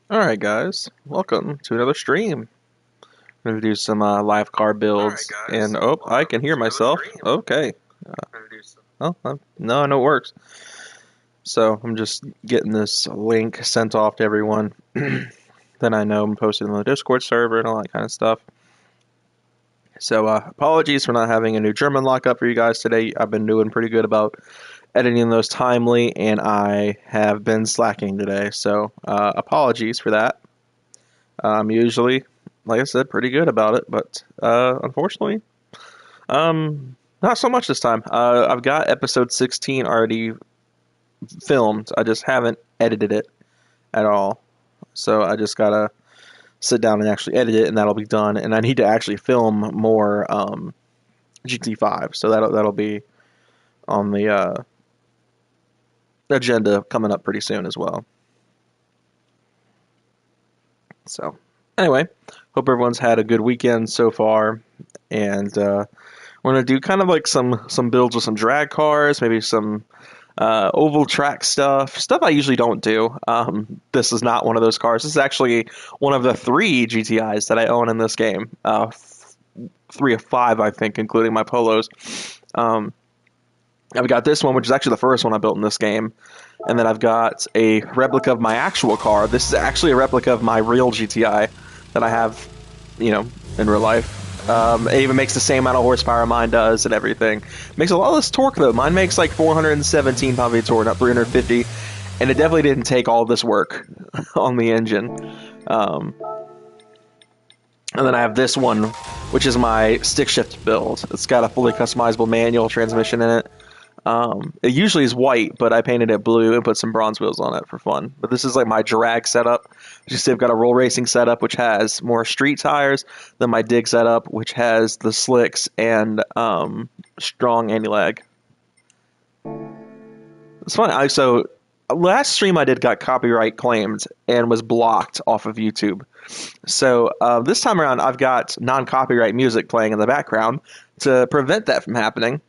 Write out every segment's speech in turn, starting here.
Alright guys, welcome to another stream. I'm gonna do some live car builds, and oh, I can hear myself. Okay. No, I know it works. So I'm just getting this link sent off to everyone. Then I know I'm posting on the Discord server and all that kind of stuff. So apologies for not having a new German lockup for you guys today. I've been doing pretty good about editing those timely, and I have been slacking today. So apologies for that. I'm usually, like I said, pretty good about it, but unfortunately, not so much this time. I've got episode 16 already filmed. I just haven't edited it at all. So I just gotta sit down and actually edit it, and that'll be done. And I need to actually film more GT5, so that'll be on the agenda coming up pretty soon as well. So anyway, hope everyone's had a good weekend so far, and we're gonna do kind of like some builds with some drag cars, maybe some oval track stuff I usually don't do. This is not one of those cars. This is actually one of the 3 GTIs that I own in this game. 3 of 5, I think, including my Polos. Um, I've got this one, which is actually the first one I built in this game. And then I've got a replica of my actual car. This is actually a replica of my real GTI that I have, in real life. It even makes the same amount of horsepower mine does and everything. Makes a lot less torque though. Mine makes like 417 pound-feet of torque, not 350, and it definitely didn't take all this work on the engine. And then I have this one, which is my stick shift build. It's got a fully customizable manual transmission in it. It usually is white, but I painted it blue and put some bronze wheels on it for fun. But this is like my drag setup. You see, I've got a roll racing setup, which has more street tires than my dig setup, which has the slicks and strong anti-lag. It's funny. So last stream I did got copyright claimed and was blocked off of YouTube. So this time around, I've got non-copyright music playing in the background to prevent that from happening.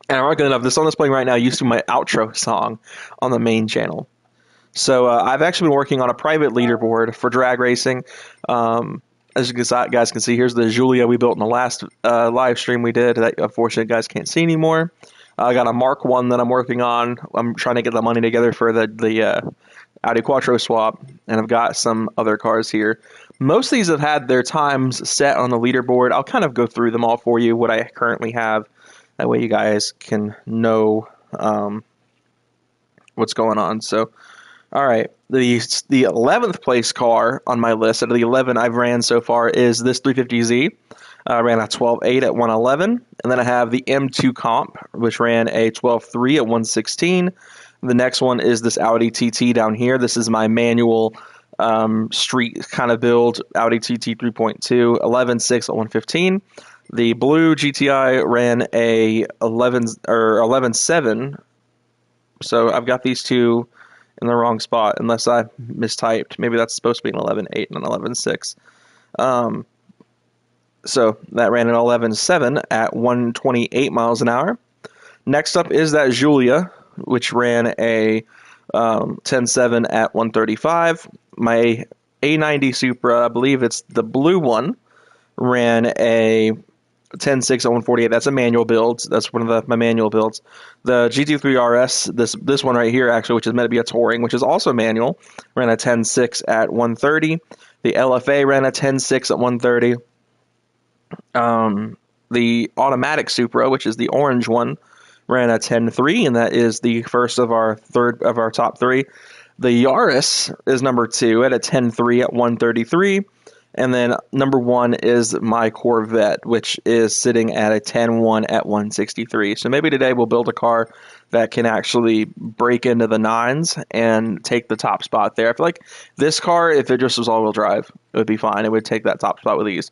And ironically enough, the song that's playing right now used to be my outro song on the main channel. So I've actually been working on a private leaderboard for drag racing. As you guys can see, here's the Giulia we built in the last live stream we did that unfortunately you guys can't see anymore. I got a Mark 1 that I'm working on. I'm trying to get the money together for the Audi Quattro swap, and I've got some other cars here. Most of these have had their times set on the leaderboard. I'll kind of go through them all for you, what I currently have. That way you guys can know what's going on. So, all right, the 11th place car on my list out of the 11 I've ran so far is this 350Z. I ran a 12.8 at 111, and then I have the M2 Comp, which ran a 12.3 at 116. The next one is this Audi TT down here. This is my manual street kind of build, Audi TT 3.2, 11.6 at 115. The blue GTI ran a 11.7, so I've got these two in the wrong spot, unless I mistyped. Maybe that's supposed to be an 11.8 and an 11.6. So that ran an 11.7 at 128 miles an hour. Next up is that Giulia, which ran a 10.7 at 135. My A90 Supra, I believe it's the blue one, ran a 10.6 at 148. That's a manual build. That's one of my manual builds. The GT3 RS, this one right here, actually, which is meant to be a touring, which is also manual, ran a 10.6 at 130. The LFA ran a 10.6 at 130. The automatic Supra, which is the orange one, ran a 10.3, and that is the first of our top 3. The Yaris is number 2 at a 10.3 at 133. And then number 1 is my Corvette, which is sitting at a 10.1 at 163. So maybe today we'll build a car that can actually break into the 9s and take the top spot there. I feel like this car, if it just was all-wheel drive, it would be fine. It would take that top spot with ease.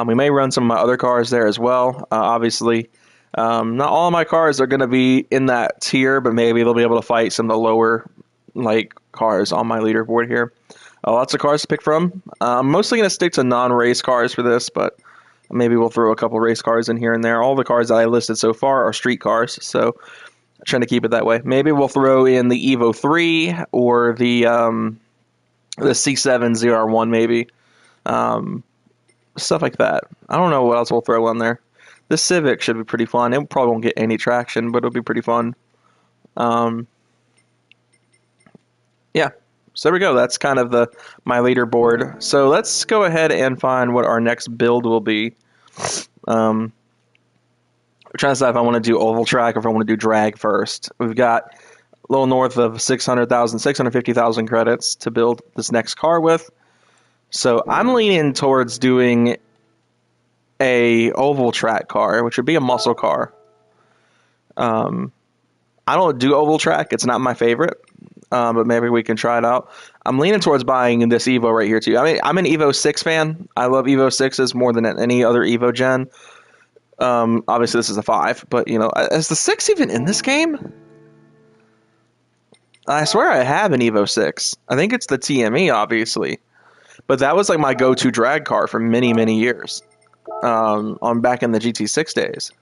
We may run some of my other cars there as well. Obviously, not all of my cars are going to be in that tier, but maybe they'll be able to fight some of the lower cars on my leaderboard here. Lots of cars to pick from. I'm mostly going to stick to non-race cars for this, but maybe we'll throw a couple race cars in here and there. All the cars that I listed so far are street cars, so I'm trying to keep it that way. Maybe we'll throw in the Evo 3 or the The C7 ZR1 maybe. Stuff like that. I don't know what else we'll throw on there. This Civic should be pretty fun. It probably won't get any traction, but it'll be pretty fun. Yeah. So there we go. That's kind of my leaderboard. So let's go ahead and find what our next build will be. I'm trying to decide if I want to do oval track or if I want to do drag first. We've got a little north of 650,000 credits to build this next car with. So I'm leaning towards doing a oval track car, which would be a muscle car. I don't do oval track. It's not my favorite. But maybe we can try it out. I'm leaning towards buying this Evo right here, too. I mean, I'm an Evo 6 fan. I love Evo 6s more than any other Evo gen. Obviously, this is a 5. But, you know, is the 6 even in this game? I swear I have an Evo 6. I think it's the TME, obviously. But that was like my go-to drag car for many, many years. On back in the GT6 days.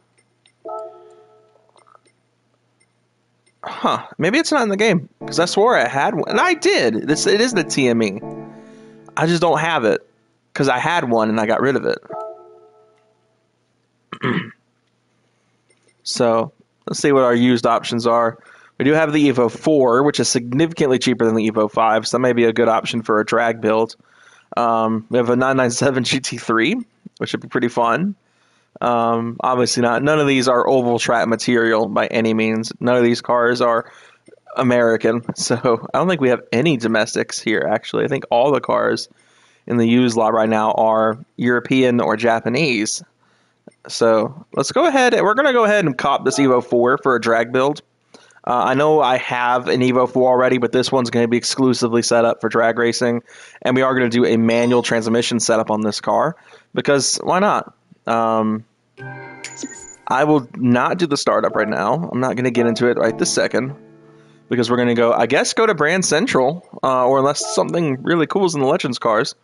Huh. Maybe it's not in the game. Because I swore I had one. And I did. It is the TME. I just don't have it. Because I had one and I got rid of it. So, let's see what our used options are. We do have the Evo 4, which is significantly cheaper than the Evo 5. So that may be a good option for a drag build. We have a 997 GT3, which should be pretty fun. Obviously not. None of these are oval track material by any means. None of these cars are American. So I don't think we have any domestics here, actually. I think all the cars in the used lot right now are European or Japanese. So let's go ahead. We're going to go ahead and cop this Evo 4 for a drag build. I know I have an Evo 4 already, but this one's going to be exclusively set up for drag racing. And we are going to do a manual transmission setup on this car. Because why not? I will not do the startup right now. I'm not going to get into it right this second. Because we're going to go, I guess, go to Brand Central. Or unless something really cool is in the Legends cars.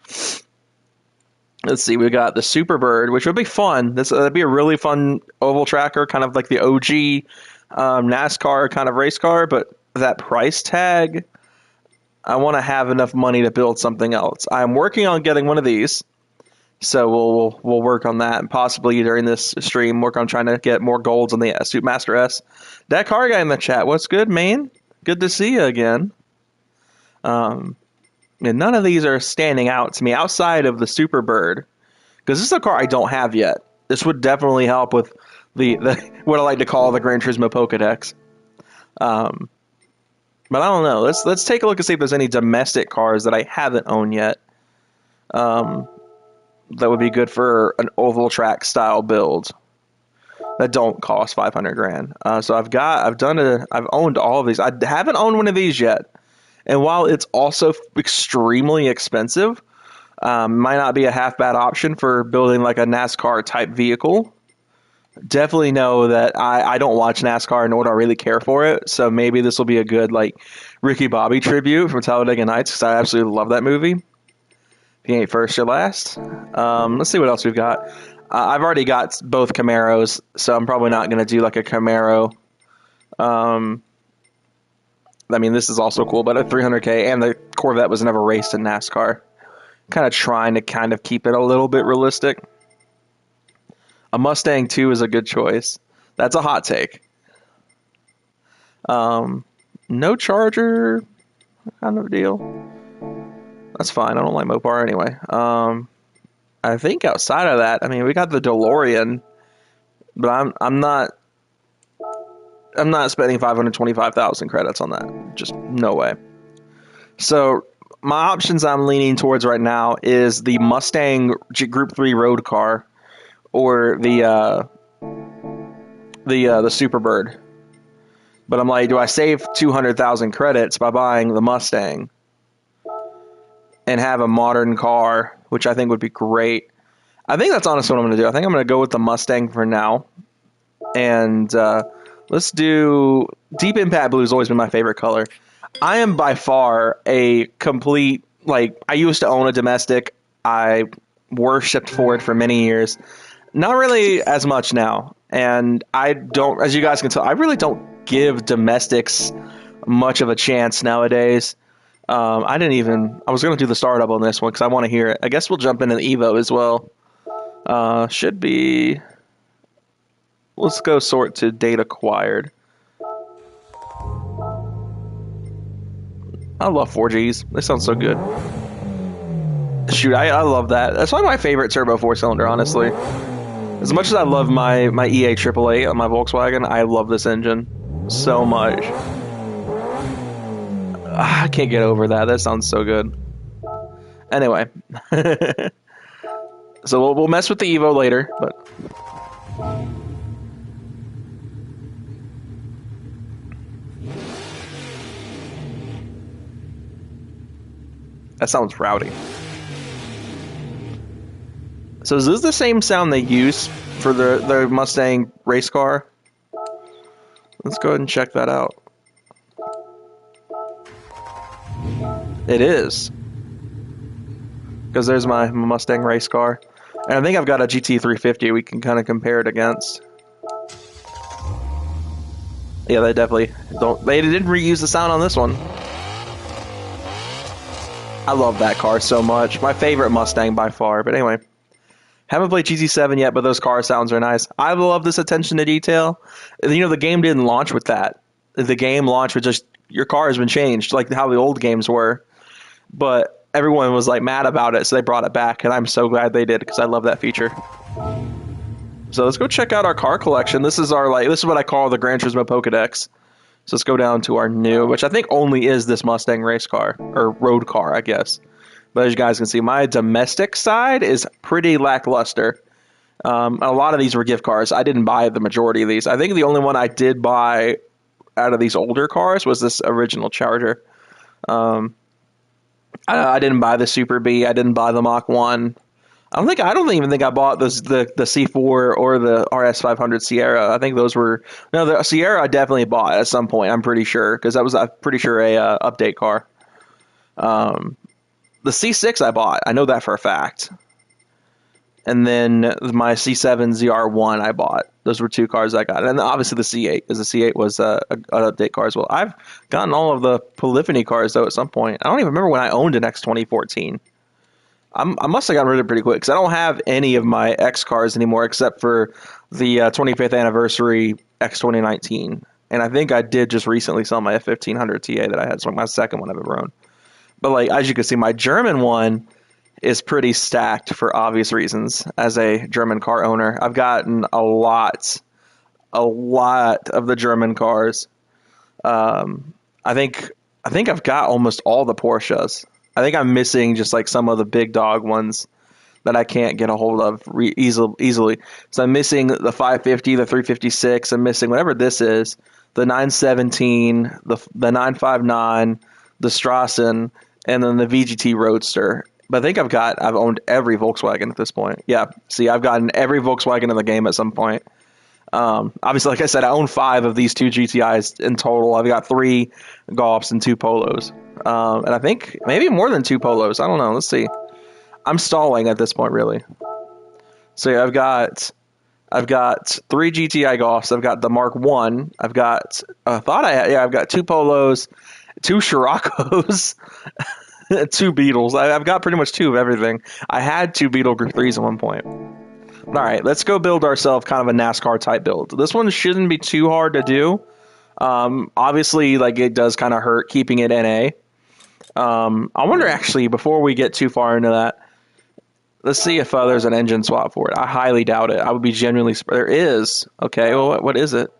Let's see, we got the Superbird, which would be fun. That'd be a really fun oval tracker, kind of like the OG NASCAR kind of race car. But that price tag, I want to have enough money to build something else. I'm working on getting one of these. So we'll work on that, and possibly during this stream work on trying to get more golds on the Suitmaster S. That car guy in the chat, what's good, man? Good to see you again. And none of these are standing out to me outside of the Superbird, because this is a car I don't have yet. This would definitely help with the what I like to call the Gran Turismo Pokédex. But I don't know. Let's take a look and see if there's any domestic cars that I haven't owned yet. That would be good for an oval track style build that don't cost 500 grand. So I've owned all of these. I haven't owned one of these yet. And while it's also extremely expensive, might not be a half bad option for building like a NASCAR type vehicle. Definitely know that I don't watch NASCAR nor do I really care for it. So maybe this will be a good like Ricky Bobby tribute from Talladega Nights, because I absolutely love that movie. If you ain't first, you're last. Let's see what else we've got. I've already got both Camaros, so I'm probably not going to do like a Camaro. I mean, this is also cool, but a 300K and the Corvette was never raced in NASCAR. Kind of trying to keep it a little bit realistic. A Mustang 2 is a good choice. That's a hot take. No Charger kind of deal. That's fine. I don't like Mopar anyway. I think outside of that, I mean, we got the DeLorean, but I'm not spending 525,000 credits on that. Just no way. So my options I'm leaning towards right now is the Mustang Group 3 road car or the Superbird. But I'm like, do I save 200,000 credits by buying the Mustang and have a modern car, which I think would be great? I think that's honestly what I'm going to do. I think I'm going to go with the Mustang for now. And let's do... Deep Impact Blue has always been my favorite color. I am by far a complete... Like, I used to own a domestic. I worshipped for it for many years. Not really as much now. And I don't... As you guys can tell, I really don't give domestics much of a chance nowadays. I didn't even. I was going to do the startup on this one because I want to hear it. I guess we'll jump into the Evo as well. Should be. Let's go sort to date acquired. I love 4Gs. They sound so good. Shoot, I love that. That's probably my favorite turbo 4-cylinder, honestly. As much as I love my EA 888 on my Volkswagen, I love this engine so much. I can't get over that. That sounds so good. Anyway. So we'll mess with the Evo later, but... That sounds rowdy. So is this the same sound they use for the Mustang race car? Let's go ahead and check that out. It is. Because there's my Mustang race car. And I think I've got a GT350 we can kind of compare it against. Yeah, they definitely don't. They didn't reuse the sound on this one. I love that car so much. My favorite Mustang by far. But anyway, haven't played GT7 yet, but those car sounds are nice. I love this attention to detail. You know, the game didn't launch with that. The game launched with just your car has been changed, like how the old games were. But everyone was like mad about it, so they brought it back, and I'm so glad they did because I love that feature. So let's go check out our car collection. This is what I call the Gran Turismo Pokédex. So let's go down to our new, which I think only is this Mustang race car, or road car, I guess. But as you guys can see, my domestic side is pretty lackluster. A lot of these were gift cars. I didn't buy the majority of these. I think the only one I did buy out of these older cars was this original Charger. I didn't buy the Super B. I didn't buy the Mach 1. I don't even think I bought the C4 or the RS500 Sierra. I think those were... No, the Sierra I definitely bought at some point, I'm pretty sure, because that was, I'm pretty sure, a update car. The C6 I bought. I know that for a fact. And then my C7 ZR1 I bought. Those were two cars I got. And obviously the C8, because the C8 was an update car as well. I've gotten all of the Polyphony cars, though, at some point. I don't even remember when I owned an X2014. I must have gotten rid of it pretty quick because I don't have any of my X cars anymore except for the 25th anniversary X2019. And I think I did just recently sell my F1500 TA that I had. So my second one I've ever owned. But like as you can see, my German one is pretty stacked for obvious reasons. As a German car owner, I've gotten a lot of the German cars. I think I've got almost all the Porsches. I think I'm missing just like some of the big dog ones that I can't get a hold of easily. So I'm missing the 550, the 356. I'm missing whatever this is, the 917, the 959, the Strassen, and then the VGT Roadster. But I think I've owned every Volkswagen at this point. Yeah, see, I've gotten every Volkswagen in the game at some point. Obviously, like I said, I own 5 of these 2 GTIs in total. I've got 3 Golfs and 2 Polos. And I think maybe more than 2 Polos. I don't know. Let's see. I'm stalling at this point, really. So yeah, I've got 3 GTI Golfs. I've got the Mark 1. I've got I've got 2 Polos, 2 Scirocco's, 2 Beetles. I've got pretty much 2 of everything. I had 2 Beetle Group 3s at one point. All right, let's go build ourselves kind of a NASCAR type build. This one shouldn't be too hard to do. Obviously, like it does kind of hurt keeping it NA. I wonder actually, before we get too far into that, let's see if there's an engine swap for it. I highly doubt it. I would be genuinely... There is. Okay, well, what is it?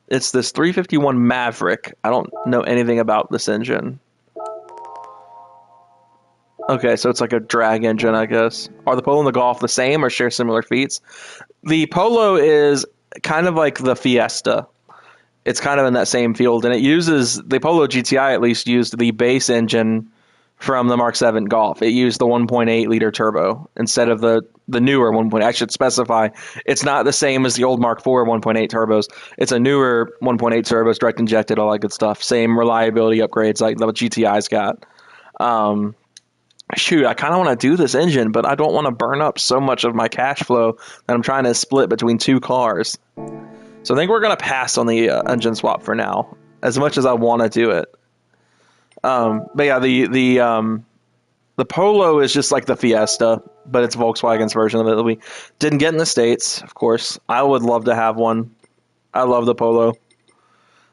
It's this 351 Maverick. I don't know anything about this engine. Okay, so it's like a drag engine, I guess. Are the Polo and the Golf the same or share similar feats? The Polo is kind of like the Fiesta. It's kind of in that same field, and it uses, the Polo GTI at least used the base engine from the Mark 7 Golf. It used the 1.8 liter turbo instead of the newer 1.8. I should specify, it's not the same as the old Mark 4 1.8 turbos. It's a newer 1.8 turbos, direct injected, all that good stuff. Same reliability upgrades like the GTI's got. Shoot, I kind of want to do this engine, but I don't want to burn up so much of my cash flow that I'm trying to split between 2 cars. So I think we're going to pass on the engine swap for now, as much as I want to do it. But yeah, the Polo is just like the Fiesta, but it's Volkswagen's version of it that we didn't get in the States, of course. I would love to have one. I love the Polo.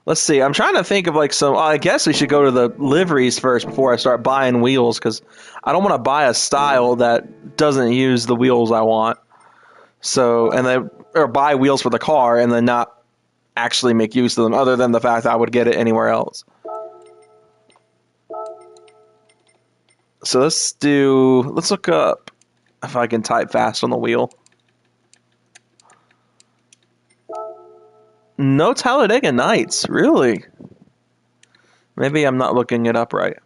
Let's see. I'm trying to think of like some. I guess we should go to the liveries first before I start buying wheels, because I don't want to buy a style that doesn't use the wheels I want. So, or buy wheels for the car and then not actually make use of them, other than the fact that I would get it anywhere else. So let's look up if I can type fast on the wheel. No Talladega Nights, really? Maybe I'm not looking it up right.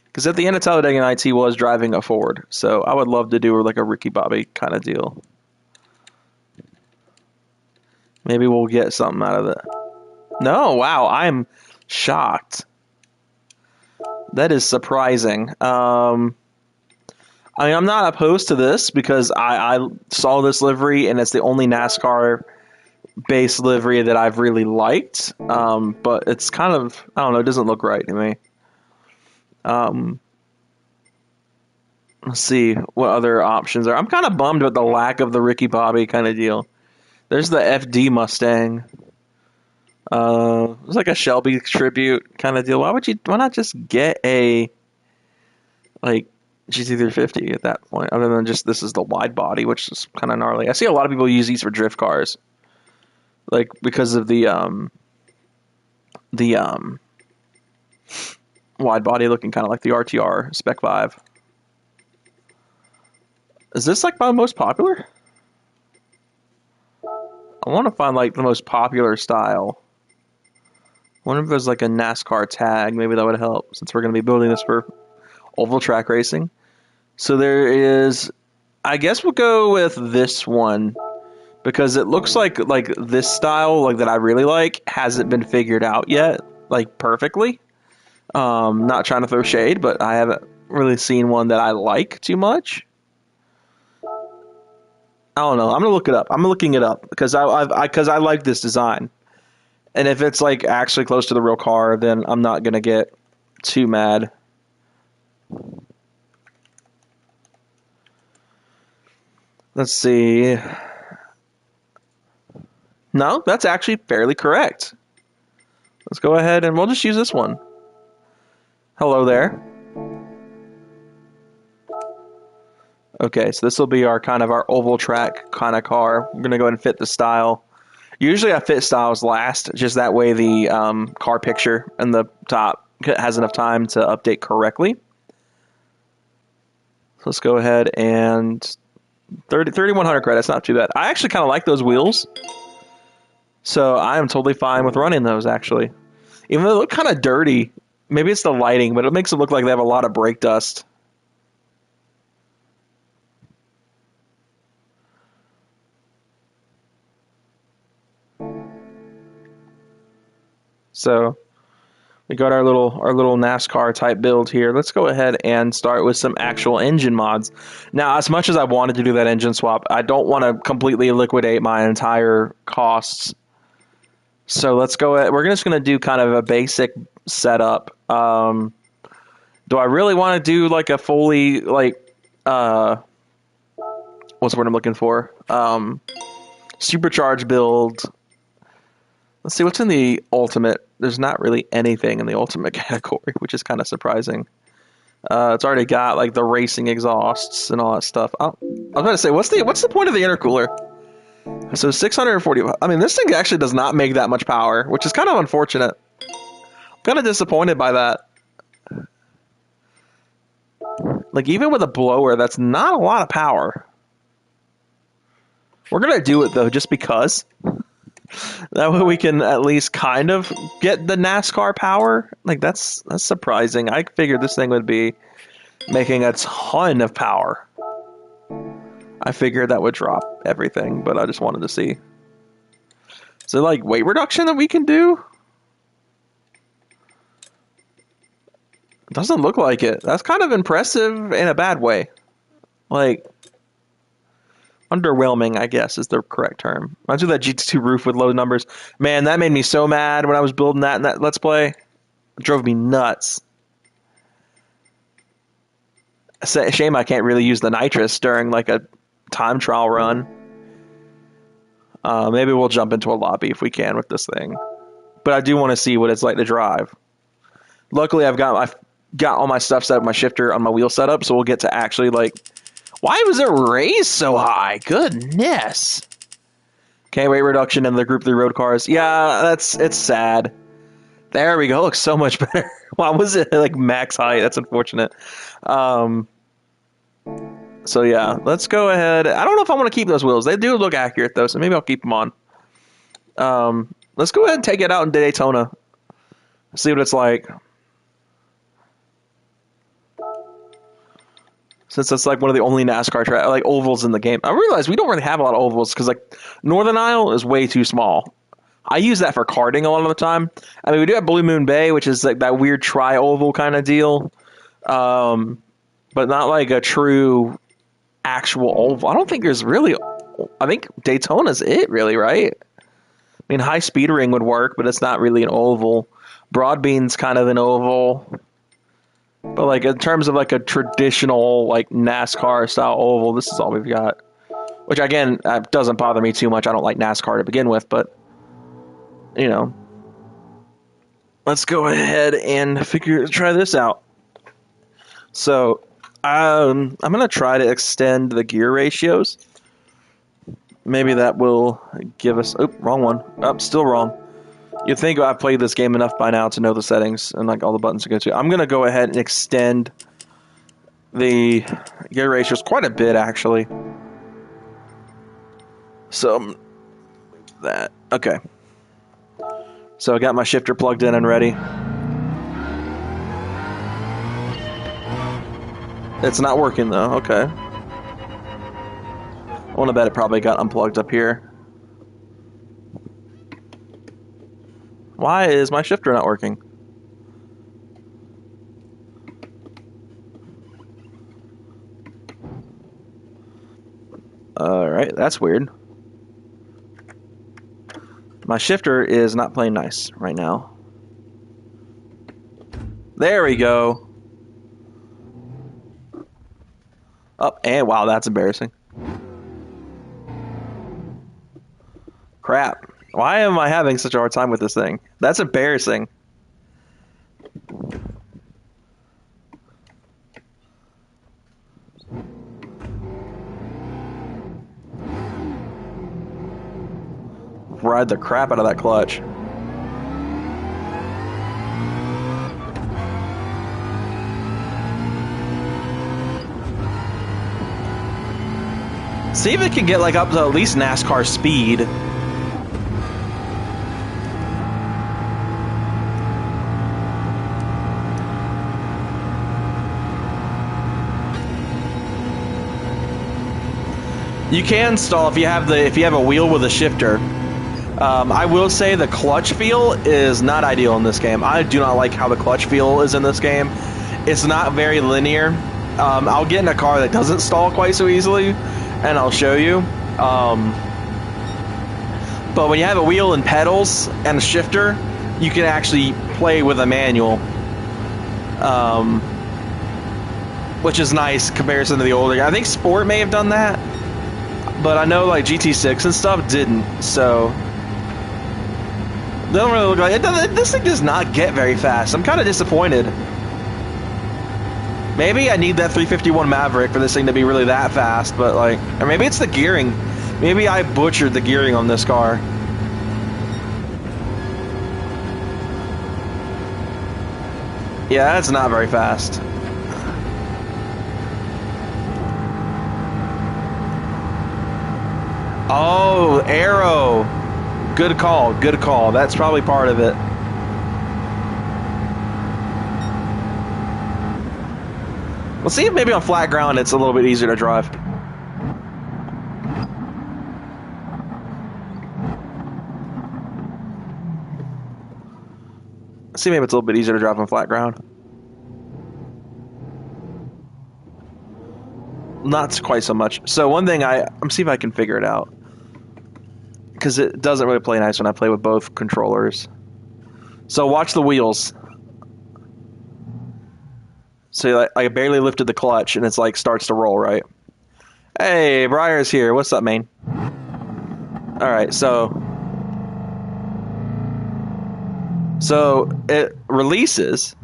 Because at the end of Talladega Nights, he was driving a Ford. So I would love to do like a Ricky Bobby kind of deal. Maybe we'll get something out of it. No, wow, I'm shocked. That is surprising. I mean, I'm not opposed to this because I saw this livery and it's the only NASCAR-based livery that I've really liked. But it's kind of, I don't know, it doesn't look right to me. Let's see what other options are. I'm kind of bummed about the lack of the Ricky Bobby kind of deal. There's the FD Mustang. It's like a Shelby tribute kind of deal. Why not just get a like GT350 at that point? Other than just this is the wide body, which is kind of gnarly. I see a lot of people use these for drift cars, like because of the wide body looking kind of like the RTR Spec 5. Is this like my most popular? I want to find like the most popular style. I wonder if there's like a NASCAR tag. Maybe that would help since we're going to be building this for oval track racing. So there is, I guess we'll go with this one because it looks like this style like that I really like hasn't been figured out yet, like perfectly. Not trying to throw shade, but I haven't really seen one that I like too much. I don't know. I'm gonna look it up. I'm looking it up because I like this design, and if it's like actually close to the real car, then I'm not gonna get too mad. Let's see. No, that's actually fairly correct. Let's go ahead and we'll just use this one. Hello there. Okay, so this will be our kind of our oval track kind of car. We're going to go ahead and fit the style. Usually I fit styles last, just that way the car picture and the top has enough time to update correctly. So let's go ahead and 3,100 credits, not too bad. I actually kind of like those wheels. So I am totally fine with running those, actually. Even though they look kind of dirty. Maybe it's the lighting, but it makes it look like they have a lot of brake dust. So we got our little NASCAR type build here. Let's go ahead and start with some actual engine mods. Now, as much as I wanted to do that engine swap, I don't want to completely liquidate my entire costs. So let's go ahead. We're just going to do kind of a basic setup. Do I really want to do like a fully like what's the word I'm looking for? Supercharged build. Let's see what's in the ultimate. There's not really anything in the ultimate category, which is kind of surprising. It's already got like the racing exhausts and all that stuff. I was about to say, what's the point of the intercooler? So 640. I mean, this thing actually does not make that much power, which is kind of unfortunate. I'm kind of disappointed by that. Like even with a blower, that's not a lot of power. We're gonna do it though, just because. That way we can at least kind of get the NASCAR power. Like that's surprising. I figured this thing would be making a ton of power. I figured that would drop everything, but I just wanted to see. Is there like weight reduction that we can do? Doesn't look like it. That's kind of impressive in a bad way. Like underwhelming, I guess, is the correct term. Imagine that GT2 roof with low numbers. Man, that made me so mad when I was building that in that Let's Play. It drove me nuts. Shame I can't really use the nitrous during like a time trial run. Maybe we'll jump into a lobby if we can with this thing. But I do want to see what it's like to drive. Luckily, I've got all my stuff set up, my shifter on my wheel setup, so we'll get to actually like. Why was it raised so high? Goodness. Okay, weight reduction in the Group 3 road cars. Yeah, it's sad. There we go. Looks so much better. Why was it like max height? That's unfortunate. So yeah, let's go ahead. I don't know if I want to keep those wheels. They do look accurate though, so maybe I'll keep them on. Let's go ahead and take it out in Daytona. See what it's like. Since it's like one of the only NASCAR track like ovals in the game. I realize we don't really have a lot of ovals because like Northern Isle is way too small. I use that for karting a lot of the time. I mean, we do have Blue Moon Bay, which is like that weird tri-oval kind of deal, but not like a true actual oval. I don't think there's really. I think Daytona's it, really, right? I mean, High Speed Ring would work, but it's not really an oval. Broadbean's kind of an oval. But like in terms of like a traditional like NASCAR style oval, this is all we've got. Which again, doesn't bother me too much. I don't like NASCAR to begin with, but you know, let's go ahead and try this out. So I'm gonna try to extend the gear ratios. Maybe that will give us. Oh, wrong one. Oh, still wrong. You'd think I've played this game enough by now to know the settings and like all the buttons to go to. I'm going to go ahead and extend the gear ratios quite a bit, actually. So, that. Okay. So I got my shifter plugged in and ready. It's not working, though. Okay. I want to bet it probably got unplugged up here. Why is my shifter not working? Alright, that's weird. My shifter is not playing nice right now. There we go. Oh, and wow, that's embarrassing. Crap. Why am I having such a hard time with this thing? That's embarrassing. Ride the crap out of that clutch. See if it can get like up to at least NASCAR speed. You can stall if you have a wheel with a shifter. I will say the clutch feel is not ideal in this game. I do not like how the clutch feel is in this game. It's not very linear. I'll get in a car that doesn't stall quite so easily, and I'll show you. But when you have a wheel and pedals and a shifter, you can actually play with a manual, which is nice in comparison to the older. I think Sport may have done that. But I know like GT6 and stuff didn't, so they don't really look like it. This thing does not get very fast. I'm kind of disappointed. Maybe I need that 351 Maverick for this thing to be really that fast, but like, or maybe it's the gearing. Maybe I butchered the gearing on this car. Yeah, that's not very fast. Oh, aero. Good call, good call. That's probably part of it. Let's see if maybe on flat ground it's a little bit easier to drive. Let's see maybe it's a little bit easier to drive on flat ground. Not quite so much. So one thing I'm see if I can figure it out. Because it doesn't really play nice when I play with both controllers. So watch the wheels. So like, I barely lifted the clutch, and it's like starts to roll, right? Hey, Briar's here. What's up, man? All right, so it releases,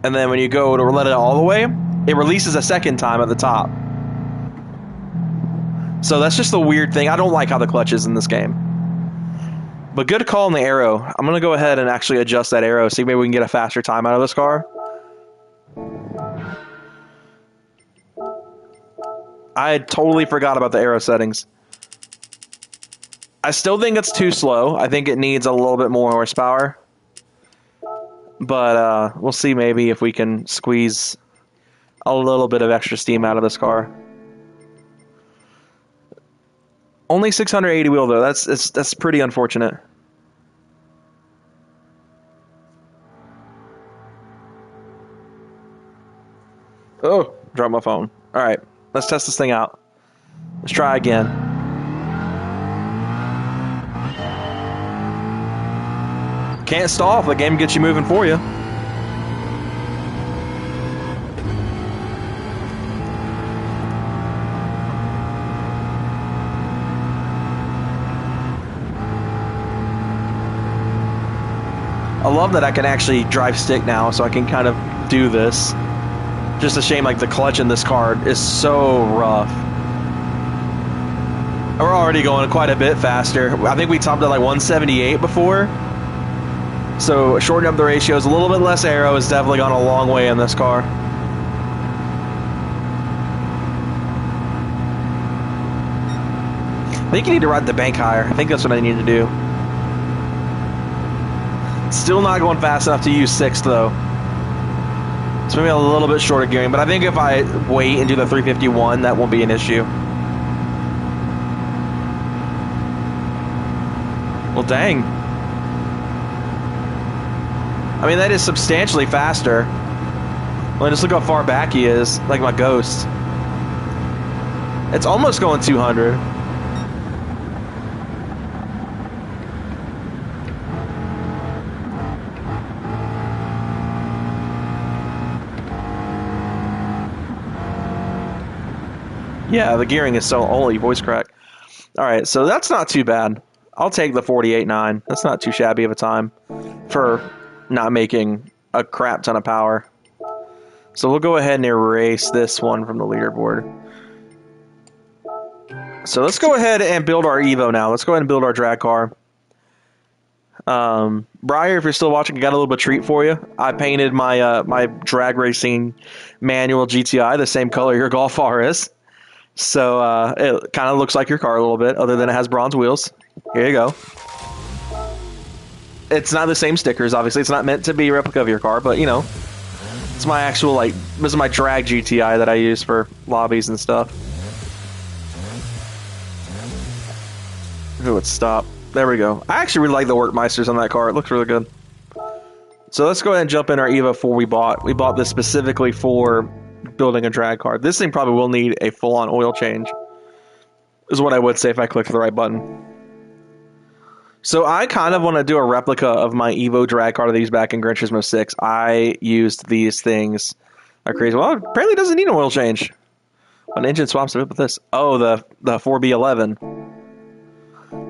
and then when you go to let it all the way, it releases a second time at the top. So that's just the weird thing. I don't like how the clutch is in this game. But good call on the arrow. I'm going to go ahead and actually adjust that arrow, see if maybe we can get a faster time out of this car. I totally forgot about the arrow settings. I still think it's too slow. I think it needs a little bit more horsepower. But we'll see maybe if we can squeeze a little bit of extra steam out of this car. Only 680 wheel though. That's pretty unfortunate. Oh, dropped my phone. All right, let's test this thing out. Let's try again. Can't stall if the game gets you moving for you. I love that I can actually drive stick now, so I can kind of do this. Just a shame, like, the clutch in this car is so rough. We're already going quite a bit faster. I think we topped at like 178 before. So shortening up the ratios, a little bit less aero has definitely gone a long way in this car. I think you need to ride the bank higher. I think that's what I need to do. Still not going fast enough to use 6th though. It's maybe a little bit shorter gearing, but I think if I wait and do the 351, that won't be an issue. Well, dang. I mean, that is substantially faster. Well, just look how far back he is, like my Ghost. It's almost going 200. Yeah, the gearing is so holy, voice crack. All right, so that's not too bad. I'll take the 48.9. That's not too shabby of a time for not making a crap ton of power. So we'll go ahead and erase this one from the leaderboard. So let's go ahead and build our Evo now. Let's go ahead and build our drag car. Briar, if you're still watching, I got a little bit of treat for you. I painted my my drag racing manual GTI the same color your Golf R is. So it kind of looks like your car a little bit, other than it has bronze wheels. Here you go. It's not the same stickers, obviously. It's not meant to be a replica of your car, but, you know, it's my actual, like, this is my drag GTI that I use for lobbies and stuff. If it would stop. There we go. I actually really like the Workmeisters on that car. It looks really good. So let's go ahead and jump in our Evo 4 we bought. We bought this specifically for building a drag car. This thing probably will need a full-on oil change, is what I would say if I clicked the right button. So I kind of want to do a replica of my Evo drag car that I used back in Gran Turismo 6. I used these things like crazy. Well, apparently it doesn't need an oil change. An engine swaps it with this. Oh, the 4B11.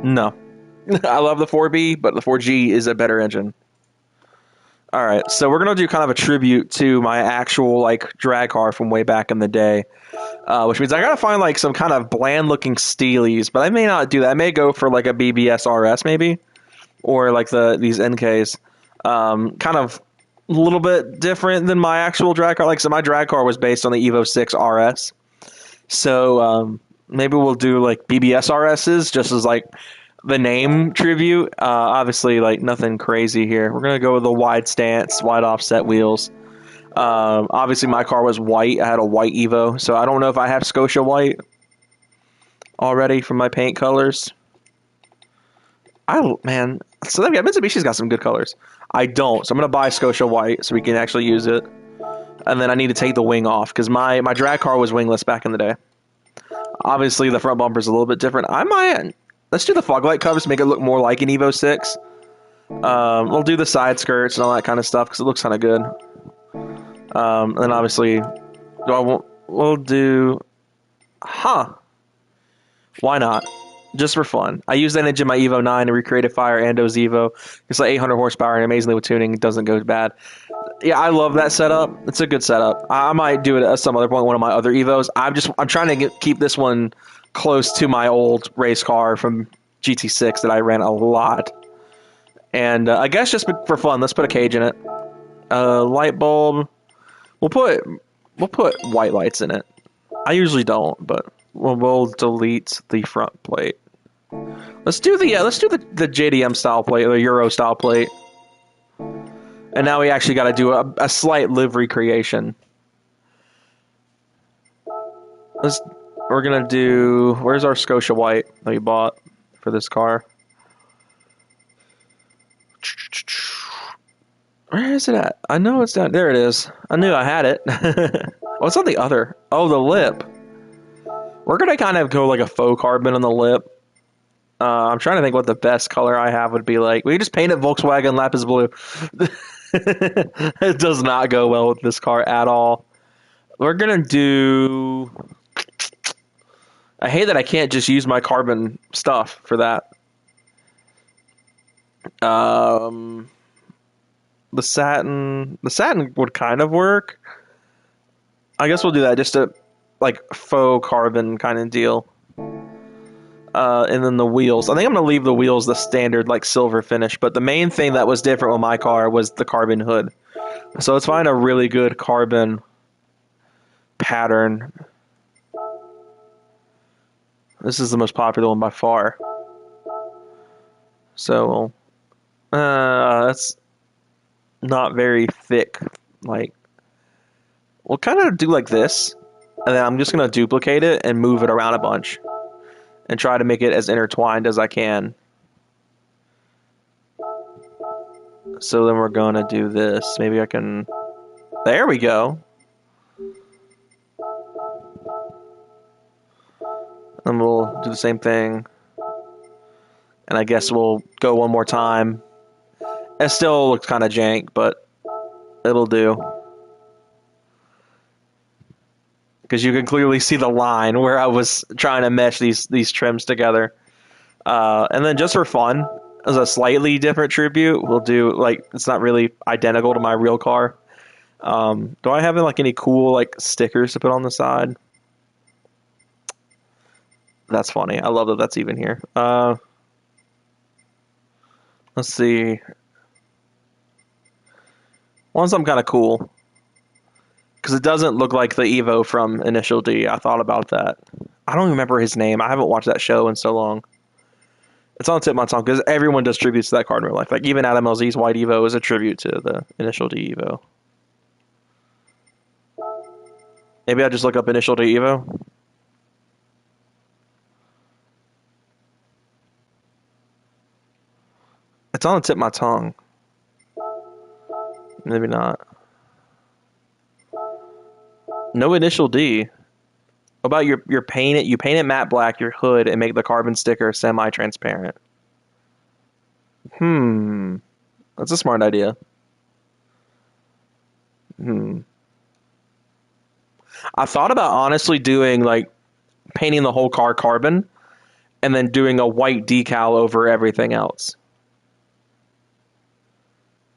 No. I love the 4B, but the 4G is a better engine. All right, so we're going to do kind of a tribute to my actual, like, drag car from way back in the day, which means I got to find, like, some kind of bland-looking steelies, but I may not do that. I may go for, like, a BBS RS, maybe, or, like, these NKs. Kind of a little bit different than my actual drag car. Like, so my drag car was based on the Evo 6 RS, so maybe we'll do, like, BBS RSs, just as, like, the name tribute. Obviously, like, nothing crazy here. We're gonna go with the wide stance, wide offset wheels. Obviously my car was white. I had a white Evo, so I don't know if I have Scotia white already from my paint colors. Man, so Mitsubishi's got some good colors. I don't, so I'm gonna buy Scotia white so we can actually use it. And then I need to take the wing off because my drag car was wingless back in the day. Obviously the front bumper's a little bit different. Let's do the fog light covers to make it look more like an Evo 6. We'll do the side skirts and all that kind of stuff because it looks kind of good. And obviously, we'll do, why not? Just for fun. I used that engine in my Evo 9 to recreate a Fire Ando's Evo. It's like 800 horsepower and amazingly with tuning, it doesn't go bad. Yeah, I love that setup. It's a good setup. I might do it at some other point, one of my other Evos. I'm trying to keep this one close to my old race car from GT6 that I ran a lot. And I guess just for fun, let's put a cage in it. Light bulb. We'll put white lights in it. I usually don't, but we'll delete the front plate. Let's do the JDM style plate, the Euro style plate. And now we actually got to do a slight livery creation. We're gonna do. Where's our Scotia white that we bought for this car? Where is it at? I know it's down there. It is. I knew I had it. What's on the other? Oh, the lip. We're gonna kind of go like a faux carbon on the lip. I'm trying to think what the best color I have would be like. We just paint it Volkswagen Lapis Blue. It does not go well with this car at all. We're gonna do. I hate that I can't just use my carbon stuff for that. The satin would kind of work. I guess we'll do that, just a like faux carbon kind of deal. And then the wheels. I think I'm going to leave the wheels the standard like silver finish, but the main thing that was different with my car was the carbon hood. So let's find a really good carbon pattern. This is the most popular one by far. So that's not very thick. Like, we'll kind of do like this, and then I'm just going to duplicate it and move it around a bunch. And try to make it as intertwined as I can. So then we're going to do this. Maybe I can... There we go. And we'll do the same thing. And I guess we'll go one more time. It still looks kind of jank, but it'll do. Because you can clearly see the line where I was trying to mesh these trims together. And then just for fun, as a slightly different tribute, we'll do, like, it's not really identical to my real car. Do I have like any cool like stickers to put on the side? That's funny. I love that that's even here. Let's see. Want something kind of cool. Because it doesn't look like the Evo from Initial D. I thought about that. I don't remember his name. I haven't watched that show in so long. It's on the tip of my tongue because everyone does tributes to that car in real life. Like even Adam LZ's White Evo is a tribute to the Initial D Evo. Maybe I'll just look up Initial D Evo. It's on the tip of my tongue. Maybe not. No Initial D. What about your paint it? You paint it matte black, your hood, and make the carbon sticker semi-transparent. That's a smart idea. I thought about honestly doing like painting the whole car carbon and then doing a white decal over everything else.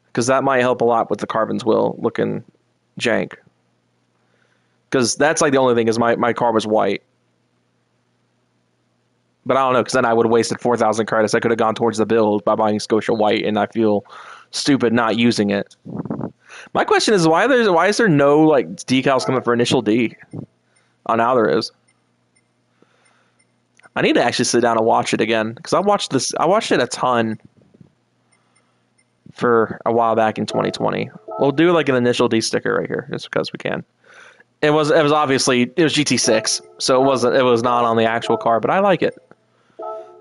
Because that might help a lot with the carbon's wheel looking jank. Because that's like the only thing is my car was white. But I don't know, because then I would have wasted 4,000 credits. I could have gone towards the build by buying Scotia White, and I feel stupid not using it. My question is, why is there no like decals coming for Initial D? Oh, now there is. I need to actually sit down and watch it again, because I watched it a ton for a while back in 2020. We'll do like an Initial D sticker right here, just because we can. It was obviously GT6, so it was not on the actual car, but I like it.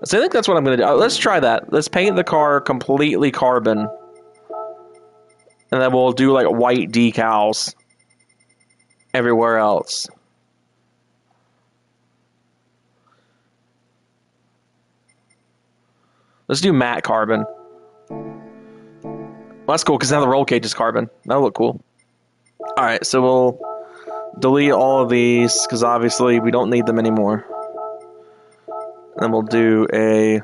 So I think that's what I'm gonna do. Let's try that. Let's paint the car completely carbon, and then we'll do like white decals everywhere else. Let's do matte carbon. Well, that's cool because now the roll cage is carbon. That'll look cool. All right, so we'll delete all of these because obviously we don't need them anymore. And we'll do a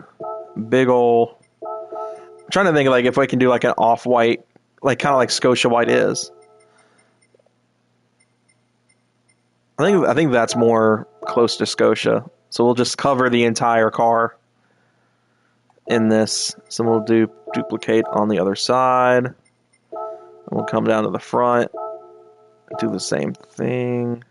big ol'. I'm trying to think like if we can do like an off-white, like kind of like Scotia white is. I think that's more close to Scotia. So we'll just cover the entire car in this. So we'll do duplicate on the other side. And we'll come down to the front. Do the same thing.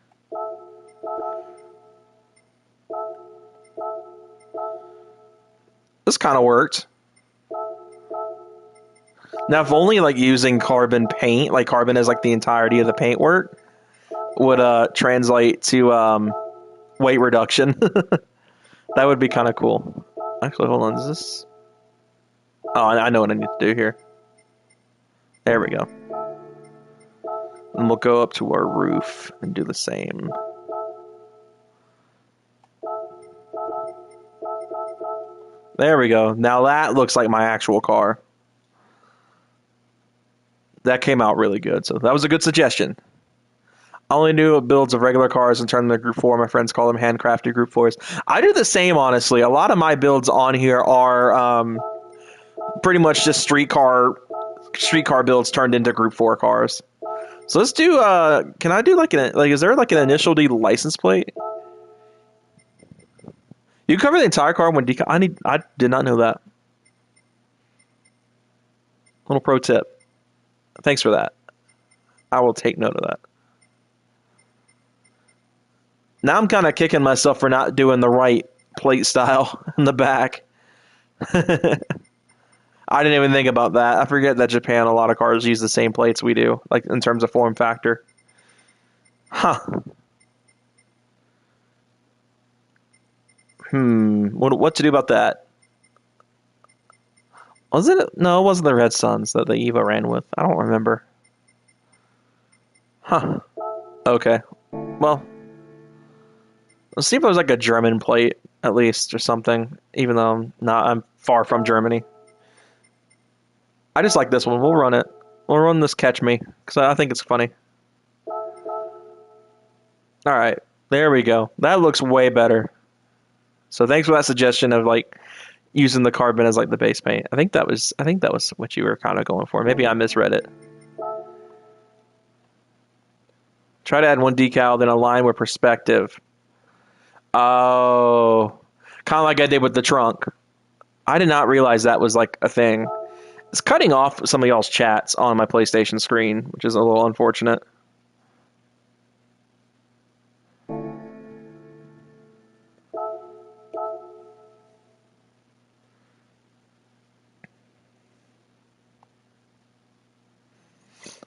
This kind of worked. Now, if only like using carbon paint, like carbon as like the entirety of the paint work, would translate to weight reduction. That would be kind of cool. Actually, hold on. Is this? Oh, I know what I need to do here. There we go. And we'll go up to our roof and do the same. There we go. Now that looks like my actual car. That came out really good. So that was a good suggestion. I only do builds of regular cars and turn them to Group 4. My friends call them handcrafted Group 4s. I do the same, honestly. A lot of my builds on here are pretty much just streetcar builds turned into Group 4 cars. So let's do, can I do like is there like an initial D license plate? You cover the entire car when I did not know that. Little pro tip. Thanks for that. I will take note of that. Now I'm kind of kicking myself for not doing the right plate style in the back. I didn't even think about that. I forget that Japan, a lot of cars use the same plates we do, like in terms of form factor. Huh. What to do about that? Was it? No, it wasn't the Red Suns that the EVA ran with. I don't remember. Huh. Okay. Well, let's see if it was like a German plate, at least, or something, even though I'm far from Germany. I just like this one. We'll run it. We'll run this Catch Me, because I think it's funny. Alright, there we go. That looks way better. So thanks for that suggestion of like using the carbon as like the base paint. I think that was what you were kind of going for. Maybe I misread it. Try to add one decal, then align with perspective. Oh, kind of like I did with the trunk. I did not realize that was like a thing. It's cutting off some of y'all's chats on my PlayStation screen, which is a little unfortunate.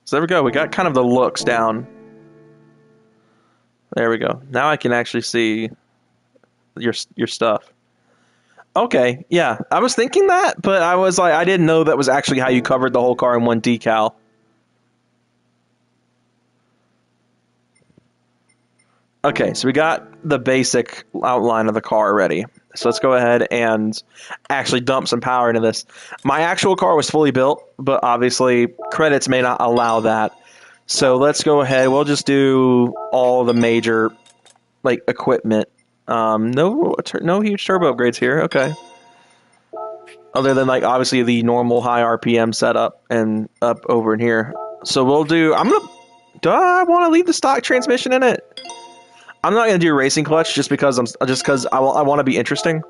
So there we go. We got kind of the looks down. There we go. Now I can actually see your stuff. Okay, yeah. I was thinking that, but I was like, I didn't know that was actually how you covered the whole car in one decal. Okay, so we got the basic outline of the car ready. So let's go ahead and actually dump some power into this. My actual car was fully built, but obviously credits may not allow that. So let's go ahead. We'll just do all the major like equipment. No huge turbo upgrades here. Okay. Other than like obviously the normal high RPM setup and up over in here. So we'll do. Do I want to leave the stock transmission in it? I'm not going to do racing clutch just because I want to be interesting.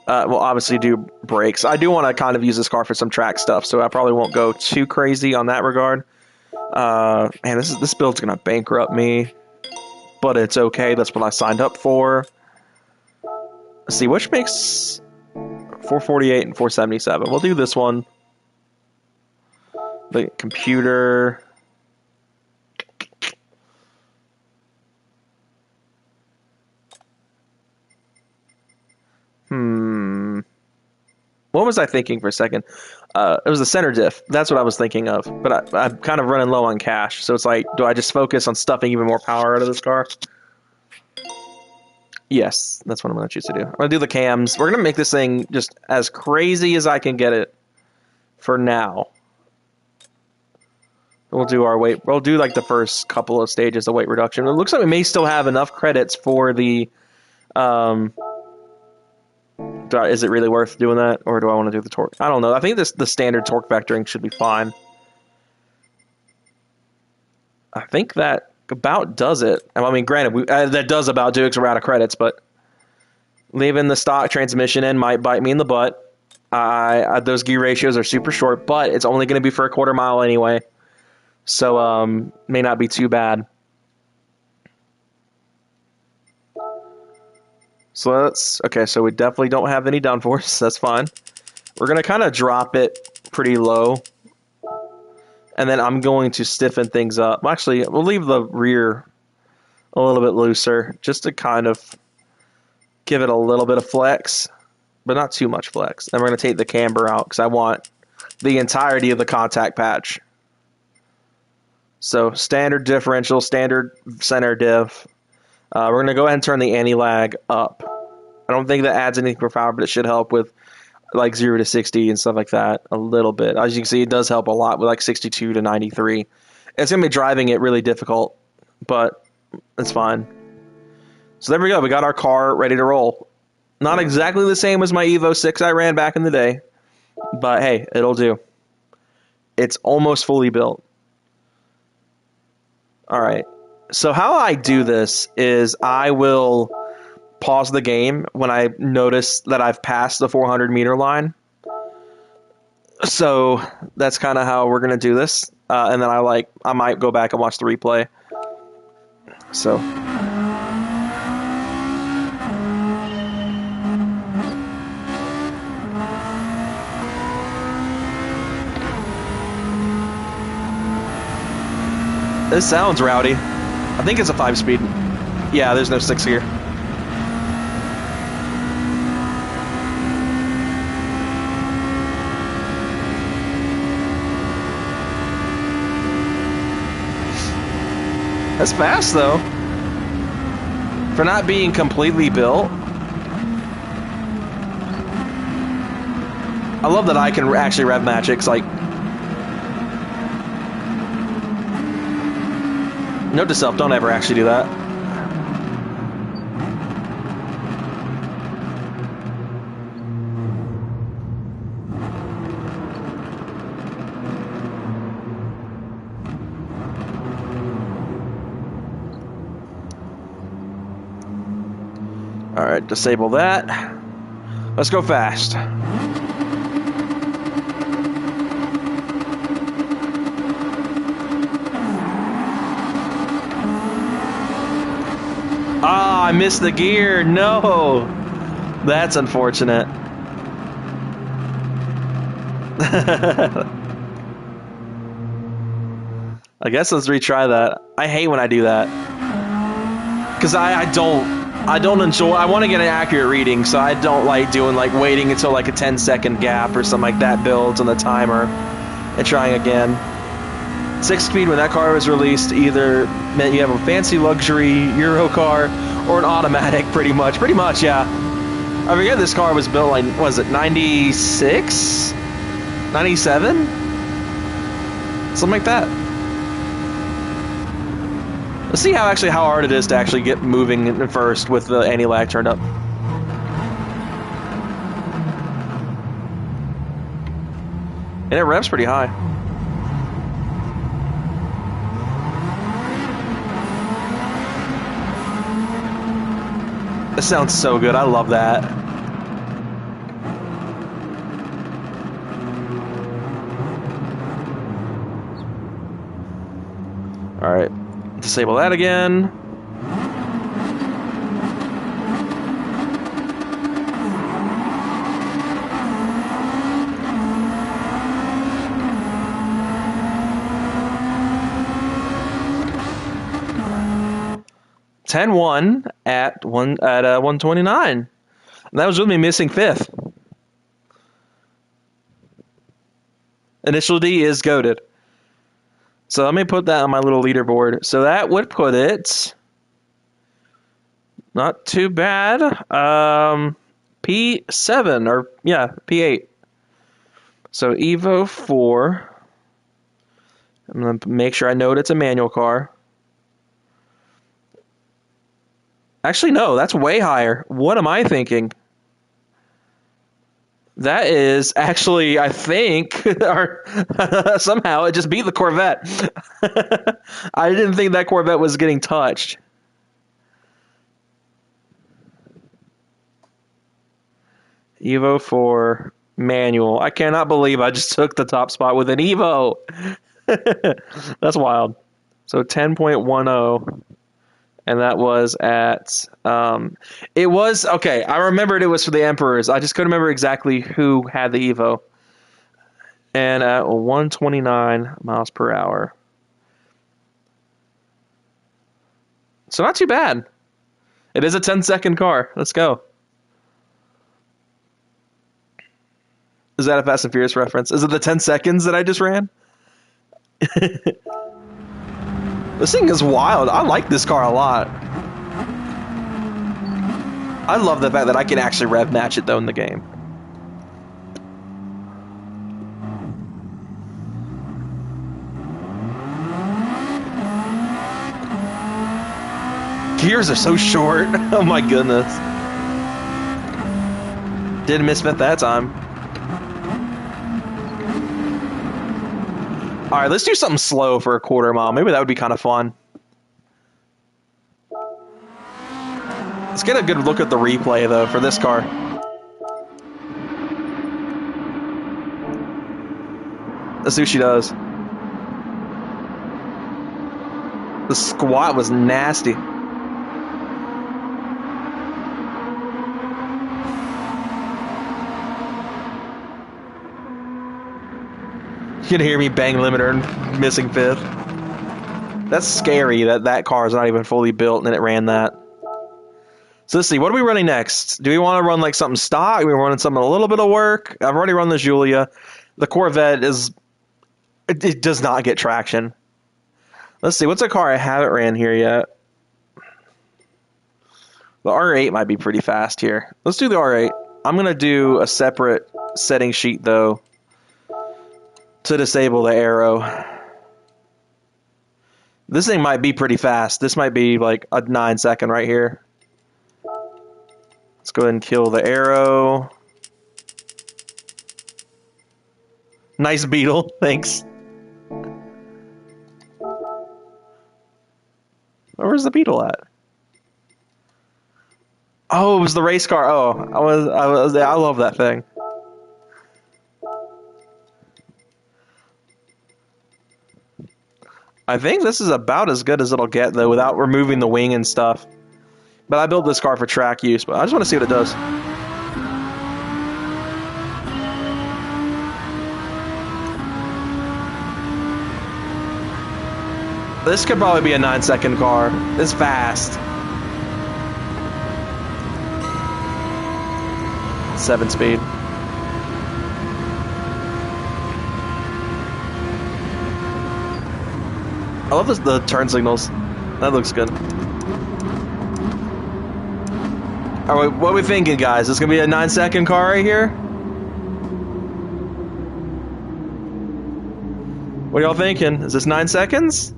We'll obviously do brakes. I do want to kind of use this car for some track stuff, so I probably won't go too crazy on that regard. Man, this build's going to bankrupt me, but it's okay. That's what I signed up for. Let's see, which makes 448 and 477. We'll do this one. The computer. What was I thinking for a second? It was the center diff. That's what I was thinking of. But I'm kind of running low on cash. So it's like, do I just focus on stuffing even more power out of this car? Yes, that's what I'm going to choose to do. I'm going to do the cams. We're going to make this thing just as crazy as I can get it for now. We'll do our weight. We'll do like the first couple of stages of weight reduction. It looks like we may still have enough credits for the. Is it really worth doing that, or do I want to do the torque? I don't know. I think the standard torque vectoring should be fine. I think that about does it. I mean, granted, that does about do it because we're out of credits, but leaving the stock transmission in might bite me in the butt. Those gear ratios are super short, but it's only going to be for a quarter mile anyway, so may not be too bad. So so we definitely don't have any downforce. That's fine. We're going to kind of drop it pretty low. And then I'm going to stiffen things up. Actually, we'll leave the rear a little bit looser just to kind of give it a little bit of flex, but not too much flex. Then we're going to take the camber out because I want the entirety of the contact patch. So standard differential, standard center diff. We're going to go ahead and turn the anti-lag up. I don't think that adds anything profound, but it should help with like 0 to 60 and stuff like that a little bit. As you can see, it does help a lot with like 62 to 93. It's going to be driving it really difficult, but it's fine. So there we go. We got our car ready to roll. Not exactly the same as my Evo 6 I ran back in the day, but hey, it'll do. It's almost fully built. All right. So how I do this is I will pause the game when I notice that I've passed the 400 meter line. So that's kind of how we're going to do this. And then I might go back and watch the replay. So. This sounds rowdy. I think it's a 5-speed. Yeah, there's no 6 gear. That's fast, though. For not being completely built. I love that I can actually rev match it, 'cause, like... Note to self, don't ever actually do that. Alright, disable that. Let's go fast. Ah, I missed the gear. No. That's unfortunate. I guess let's retry that. I hate when I do that. Because I don't enjoy, I want to get an accurate reading, so I don't like doing like waiting until like a 10-second gap or something like that builds on the timer and trying again. 6-speed when that car was released either meant you have a fancy luxury Euro car or an automatic, pretty much, yeah. I forget this car was built like, was it 96? 97? Something like that. Let's see how hard it is to actually get moving in first with the anti-lag turned up. And it revs pretty high. That sounds so good. I love that. All right. Disable that again. (10-1) at 129. And that was with me missing 5th. Initial D is goated. So let me put that on my little leaderboard. So that would put it not too bad. P7 or yeah, P8. So Evo 4 I'm going to make sure I note it's a manual car. Actually, no, that's way higher. What am I thinking? That is actually, I think, somehow it just beat the Corvette. I didn't think that Corvette was getting touched. Evo for manual. I cannot believe I just took the top spot with an Evo. That's wild. So 10.10. And that was at, it was, okay, I remembered it was for the Emperors. I just couldn't remember exactly who had the Evo. And at 129 miles per hour. So not too bad. It is a 10-second car. Let's go. Is that a Fast and Furious reference? Is it the 10 seconds that I just ran? This thing is wild. I like this car a lot. I love the fact that I can actually rev match it though in the game. Gears are so short. Oh my goodness. Didn't misfit that time. Alright, let's do something slow for a quarter mile. Maybe that would be kind of fun. Let's get a good look at the replay, though, for this car. Let's see what she does. The squat was nasty. You can hear me bang limiter and missing fifth. That's scary that that car is not even fully built and it ran that. So let's see, what are we running next? Do we want to run like something stock? Are we running something a little bit of work? I've already run the Giulia. The Corvette is... It does not get traction. Let's see, what's a car I haven't ran here yet? The R8 might be pretty fast here. Let's do the R8. I'm going to do a separate setting sheet, though, to disable the arrow. This thing might be pretty fast. This might be like a 9-second right here. Let's go ahead and kill the arrow. Nice Beetle, thanks. Where's the Beetle at? Oh, it was the race car. Oh, I love that thing. I think this is about as good as it'll get, though, without removing the wing and stuff. But I built this car for track use, but I just want to see what it does. This could probably be a 9-second car. It's fast. 7-speed. I love this, the turn signals. That looks good. Alright, what are we thinking, guys? Is this gonna be a 9-second car right here? What are y'all thinking? Is this 9 seconds?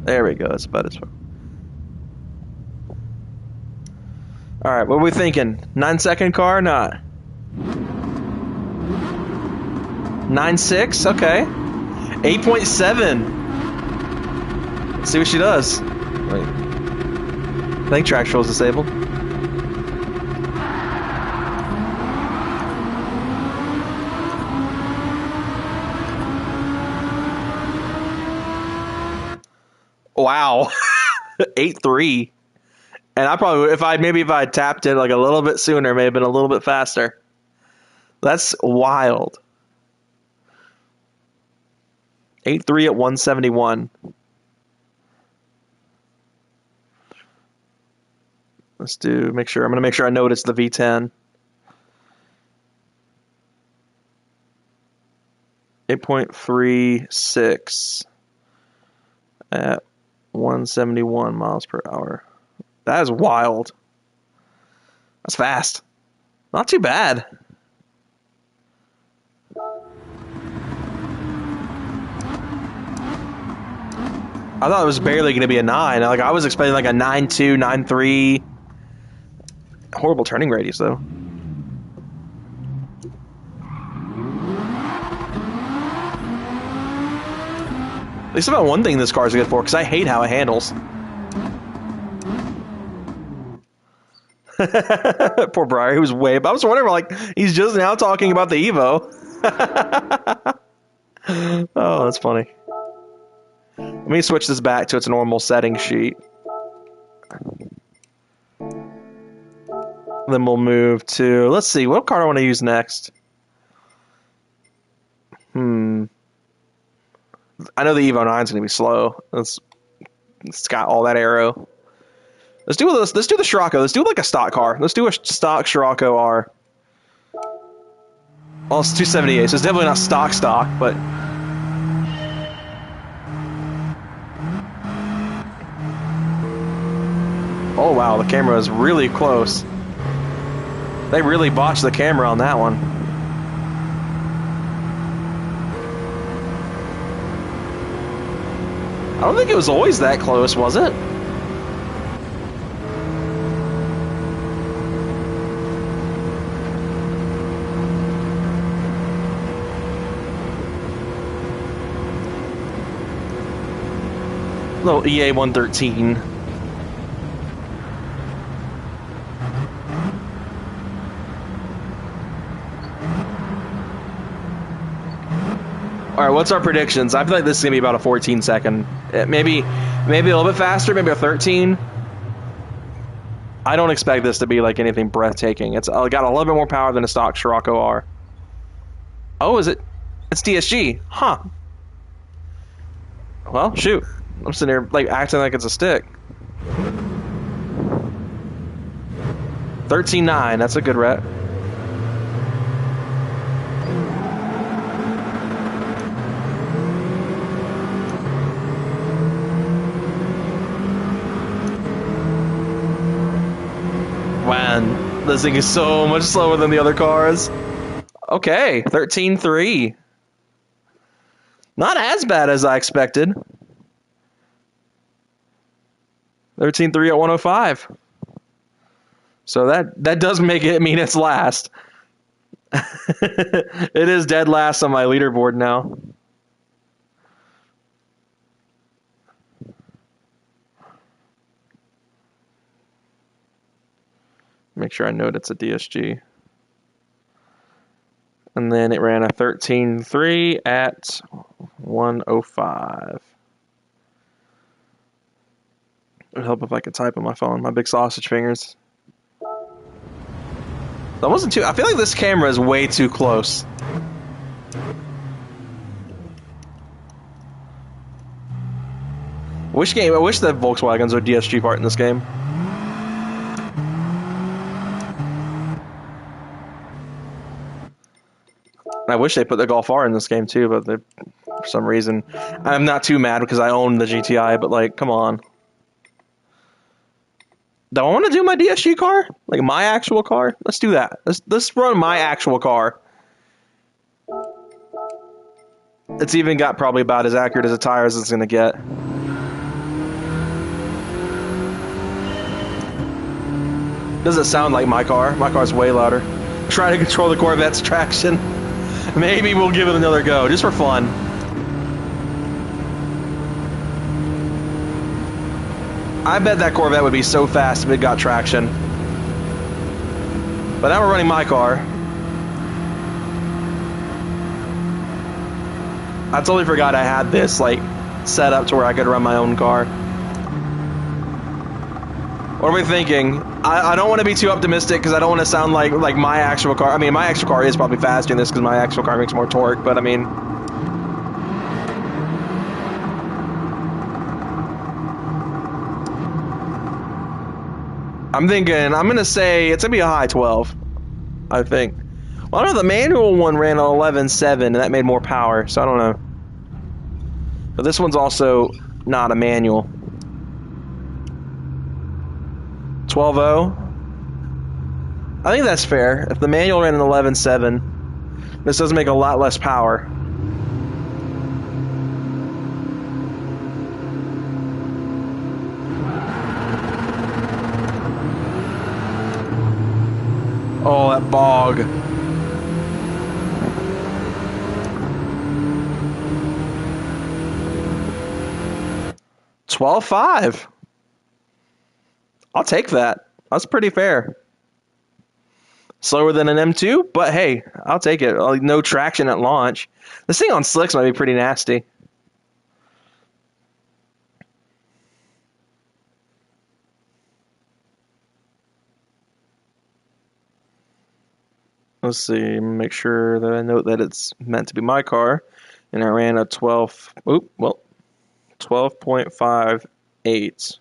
There we go. That's about as far. All right, what are we thinking? 9-second car or not? 9.6. Okay. 8.7. Let's see what she does. Wait. I think traction is disabled. Wow. 8.3. And I probably, if I tapped it like a little bit sooner, may have been a little bit faster. That's wild. 8.3 at 171. Let's do, make sure, I'm going to make sure I notice the V10. 8.36 at 171 miles per hour. That is wild. That's fast. Not too bad. I thought it was barely going to be a 9. Like, I was expecting like a 9.2, 9.3. Horrible turning radius, though. At least about one thing this car is good for, because I hate how it handles. Poor Briar, he was way... I was wondering, like, he's just now talking about the Evo. Oh, that's funny. Let me switch this back to its normal setting sheet. Then we'll move to... Let's see, what car do I want to use next? I know the Evo 9 is going to be slow. It's got all that aero. Let's do this. Let's do the Scirocco. Let's do like a stock car. Let's do a stock Scirocco R. Well, it's 278, so it's definitely not stock, but... Oh, wow, the camera is really close. They really botched the camera on that one. I don't think it was always that close, was it? Little EA 113. All right, what's our predictions? I feel like this is gonna be about a 14 second, maybe a little bit faster, maybe a 13. I don't expect this to be like anything breathtaking. It's got a little bit more power than a stock Scirocco R. Oh, is it? It's DSG, huh? Well, shoot. I'm sitting here like acting like it's a stick. 13.9. That's a good rep. Man, this thing is so much slower than the other cars. Okay, 13.3. Not as bad as I expected. 13.3 at 105. So that does make it mean it's last. It is dead last on my leaderboard now. Make sure I note it's a DSG. And then it ran a 13.3 at 105. It would help if I could type on my phone. My big sausage fingers. That wasn't too... I feel like this camera is way too close. I wish the Volkswagens or DSG part in this game. I wish they put the Golf R in this game too, but for some reason... I'm not too mad because I own the GTI, but like, come on. Do I want to do my DSG car? Like my actual car? Let's do that. Let's run my actual car. It's even got probably about as accurate as a tire as it's going to get. Doesn't sound like my car. My car's way louder. Try to control the Corvette's traction. Maybe we'll give it another go, just for fun. I bet that Corvette would be so fast if it got traction. But now we're running my car. I totally forgot I had this like set up to where I could run my own car. What are we thinking? I don't want to be too optimistic because I don't want to sound like my actual car. I mean, my actual car is probably faster than this because my actual car makes more torque, but I mean... I'm thinking, I'm going to say it's going to be a high 12, I think. Well, I know the manual one ran an 11.7, and that made more power, so I don't know. But this one's also not a manual. 12.0. I think that's fair. If the manual ran an 11.7, this does make a lot less power. Oh, that bog. $12.5. I'll take that. That's pretty fair. Slower than an M2, but hey, I'll take it. No traction at launch. This thing on slicks might be pretty nasty. Let's see, make sure that I note that it's meant to be my car. And I ran a 12.58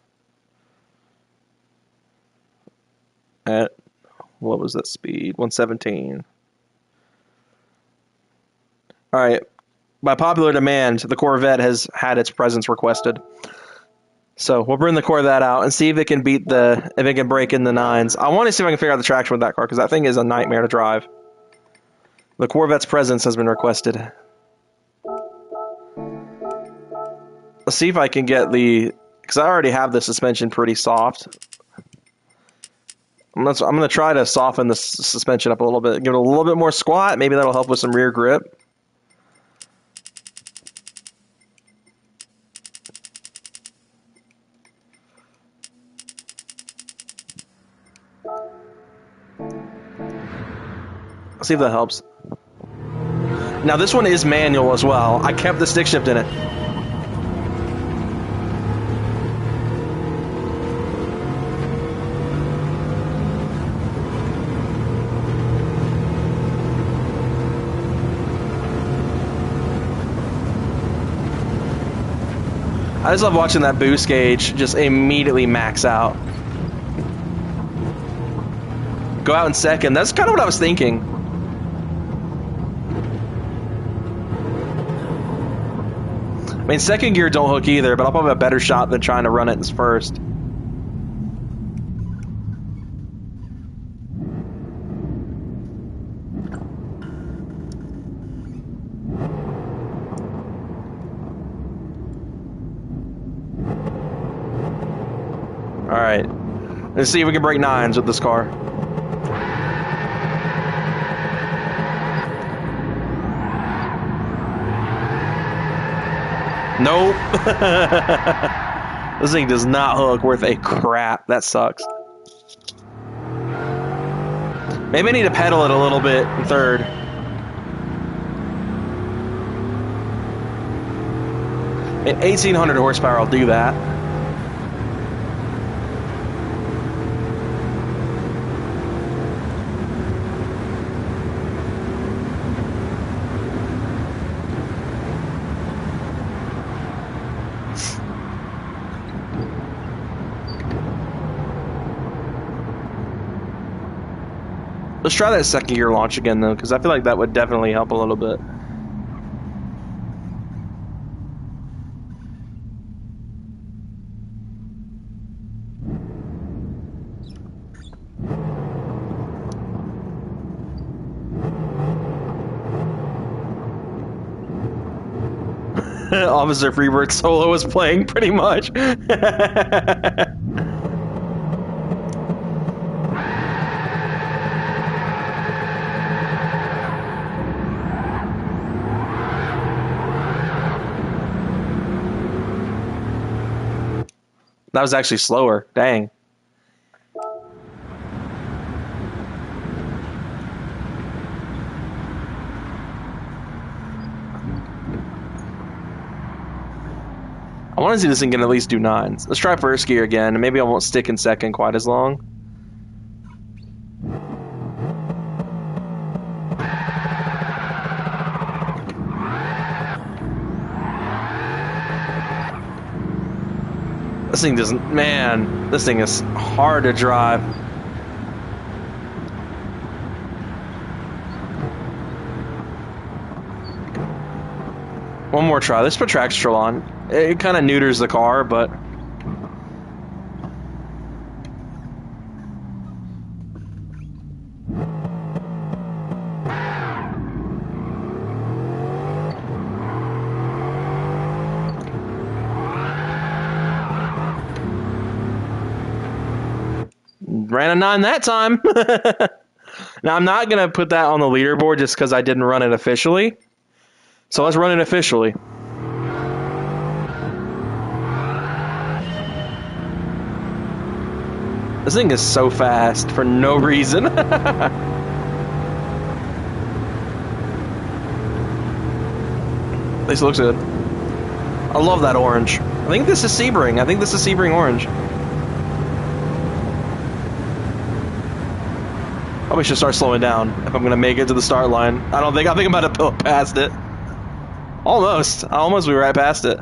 at, what was that speed? 117. All right. By popular demand, the Corvette has had its presence requested. So we'll bring the Corvette out and see if it can if it can break in the nines. I want to see if I can figure out the traction with that car, because that thing is a nightmare to drive. The Corvette's presence has been requested. Let's see if I can get because I already have the suspension pretty soft. I'm going to try to soften the suspension up a little bit, give it a little bit more squat. Maybe that'll help with some rear grip. Let's see if that helps. Now this one is manual as well. I kept the stick shift in it. I just love watching that boost gauge just immediately max out. Go out in second. That's kind of what I was thinking. I mean, second gear don't hook either, but I'll probably have a better shot than trying to run it in first. Alright. Let's see if we can break nines with this car. Nope. This thing does not hook worth a crap. That sucks. Maybe I need to pedal it a little bit in third. At 1,800 horsepower, I'll do that. Let's try that second gear launch again, though, because I feel like that would definitely help a little bit. Officer Freebird solo was playing pretty much. That was actually slower. Dang. I want to see this thing can at least do nines. Let's try first gear again, and maybe I won't stick in second quite as long. This thing doesn't, man, this thing is hard to drive. One more try. Let's put traction on. It kind of neuters the car, but ran a 9 that time. Now, I'm not going to put that on the leaderboard just because I didn't run it officially. So let's run it officially. This thing is so fast for no reason. This looks good. I love that orange. I think this is Sebring. I think this is Sebring orange. Probably should start slowing down if I'm going to make it to the start line. I think I'm about to pull past it. Almost. I almost be right past it.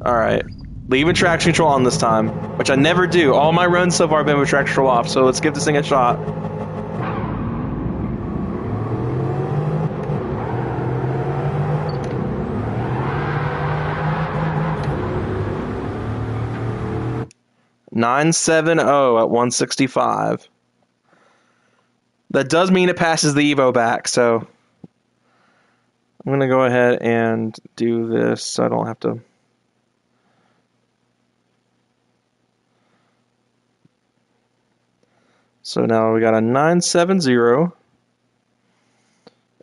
Alright. Leaving traction control on this time, which I never do. All my runs so far have been with traction control off, so let's give this thing a shot. .970 at 165. That does mean it passes the Evo back, so I'm going to go ahead and do this so I don't have to... So now we got a 970,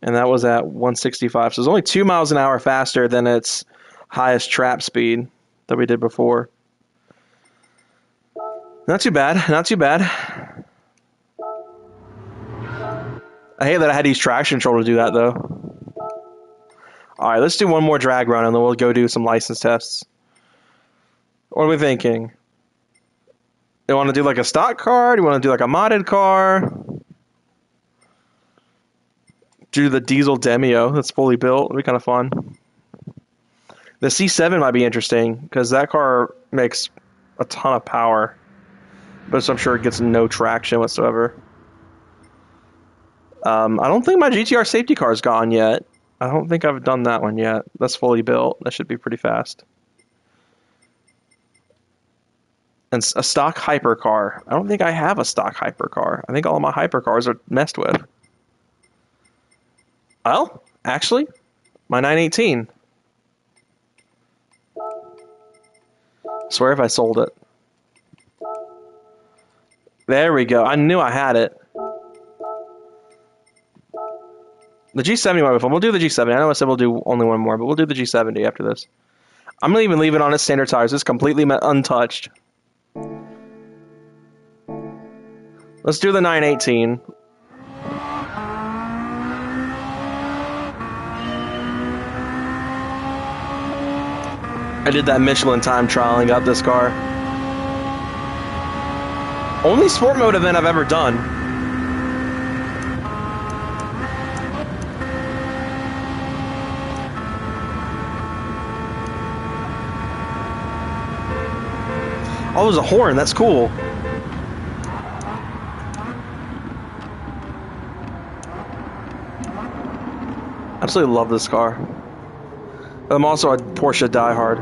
and that was at 165. So it's only 2 miles an hour faster than its highest trap speed that we did before. Not too bad, not too bad. I hate that I had to use traction control to do that, though. All right, let's do one more drag run, and then we'll go do some license tests. What are we thinking? You want to do like a stock car? Do you want to do like a modded car? Do the diesel Demio that's fully built. It'll be kind of fun. The C7 might be interesting because that car makes a ton of power, but I'm sure it gets no traction whatsoever. I don't think my GTR safety car is gone yet. I don't think I've done that one yet. That's fully built. That should be pretty fast. And a stock hypercar. I don't think I have a stock hypercar. I think all of my hypercars are messed with. Well, actually, my 918. I swear if I sold it. There we go. I knew I had it. The G70 might be fun. We'll do the G70. I know I said we'll do only one more, but we'll do the G70 after this. I'm going to even leave it on its standard tires. It's completely untouched. Let's do the 918. I did that Michelin time trial and got this car. Only sport mode event I've ever done. Oh, there's a horn. That's cool. Absolutely love this car. I'm also a Porsche diehard.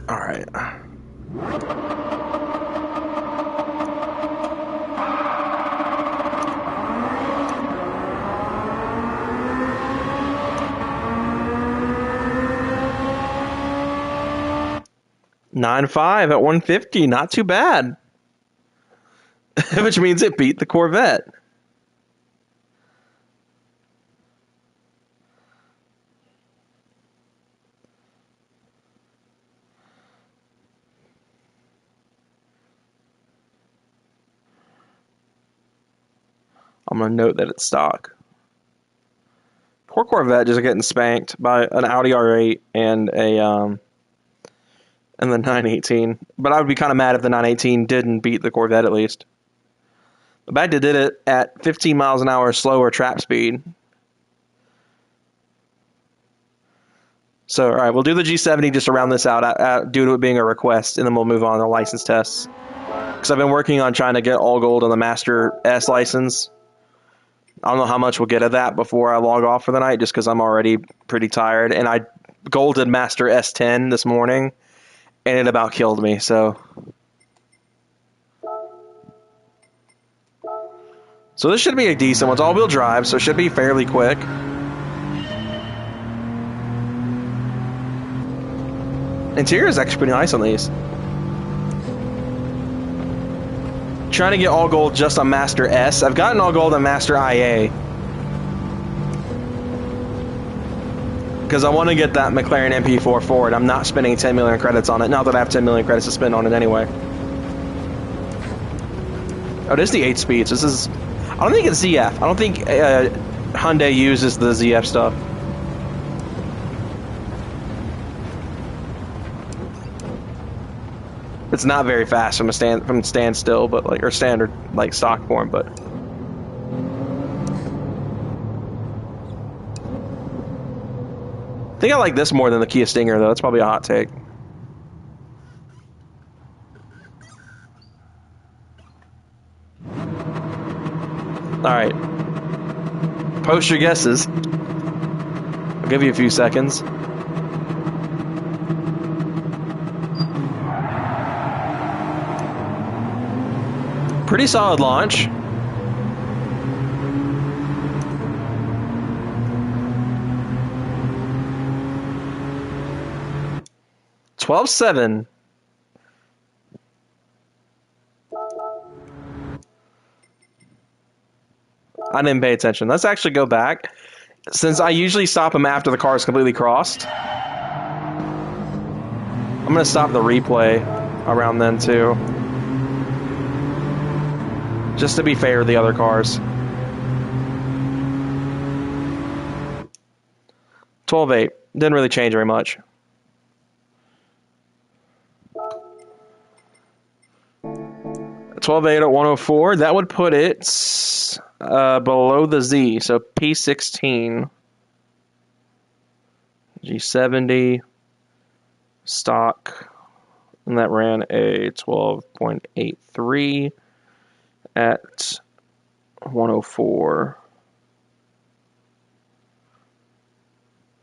All right. .95 at 150, not too bad. Which means it beat the Corvette. I'm going to note that it's stock. Poor Corvette just getting spanked by an Audi R8 and a and the 918. But I would be kind of mad if the 918 didn't beat the Corvette at least. The Bagda did it at 15 miles an hour slower trap speed. So, all right, we'll do the G70 just to round this out due to it being a request, and then we'll move on to license tests. Because I've been working on trying to get all gold on the Master S license. I don't know how much we'll get of that before I log off for the night, just because I'm already pretty tired. And I golded Master S10 this morning, and it about killed me, so... So this should be a decent one. It's all-wheel drive, so it should be fairly quick. Interior is actually pretty nice on these. Trying to get all gold just on Master S. I've gotten all gold on Master IA. Because I want to get that McLaren MP4 Ford. I'm not spending 10 million credits on it. Not that I have 10 million credits to spend on it anyway. Oh, this is the 8 speeds. This is... I don't think it's ZF. I don't think Hyundai uses the ZF stuff. It's not very fast from standstill, but like, or standard like stock form, but I think I like this more than the Kia Stinger though. That's probably a hot take. All right, post your guesses. I'll give you a few seconds. Pretty solid launch. $12,700. I didn't pay attention. Let's actually go back. Since I usually stop them after the car is completely crossed, I'm going to stop the replay around then too. Just to be fair to the other cars. 12.8. Didn't really change very much. 12.8 at 104. That would put it below the Z. So P16. G70. Stock. And that ran a 12.83 at 104.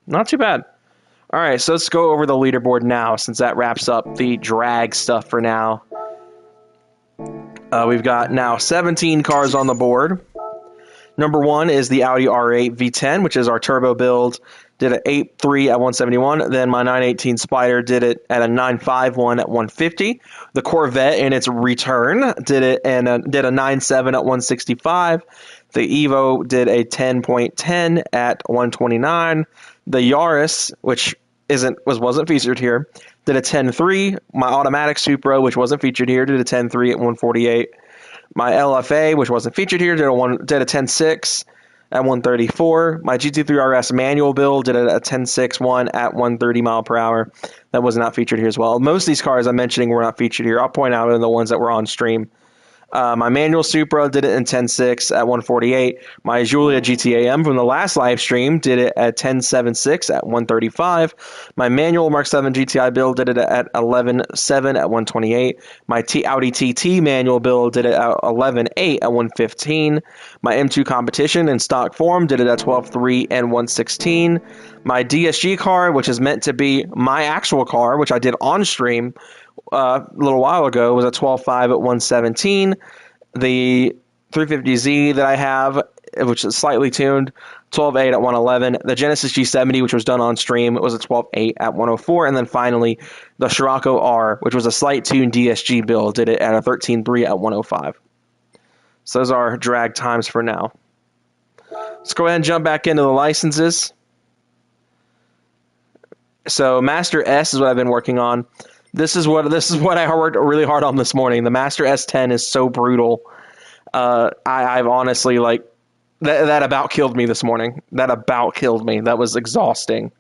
Not too bad. All right, so let's go over the leaderboard now, since that wraps up the drag stuff for now. We've got now 17 cars on the board. Number 1 is the Audi R8 V10, which is our turbo build. Did an 8.3 at 171. Then my 918 Spider did it at a 9.51 at 150. The Corvette in its return did it and did a 9.7 at 165. The Evo did a 10.10 at 129. The Yaris, which wasn't featured here, did a 10.3. My automatic Supra, which wasn't featured here, did a 10.3 at 148. My LFA, which wasn't featured here, did a 10.6 at 134. My GT3 RS manual build did a 10.61 at 130 mile per hour. That was not featured here as well. Most of these cars I'm mentioning were not featured here. I'll point out the ones that were on stream. My manual Supra did it in 10.6 at 148. My Giulia GTAM from the last live stream did it at 10.76 at 135. My manual Mark 7 GTI build did it at 11.7 at 128. My Audi TT manual build did it at 11.8 at 115. My M2 competition in stock form did it at 12.3 and 116. My DSG car, which is meant to be my actual car, which I did on stream a little while ago, was at 12.5 at 117. The 350Z that I have, which is slightly tuned, 12.8 at 111. The Genesis G70, which was done on stream, it was a 12.8 at 104. And then finally, the Scirocco R, which was a slight tuned DSG build, did it at a 13.3 at 105. So those are drag times for now. Let's go ahead and jump back into the licenses. So Master S is what I've been working on. This is what I worked really hard on this morning. The Master S10 is so brutal. I've honestly that about killed me this morning. That about killed me. That was exhausting.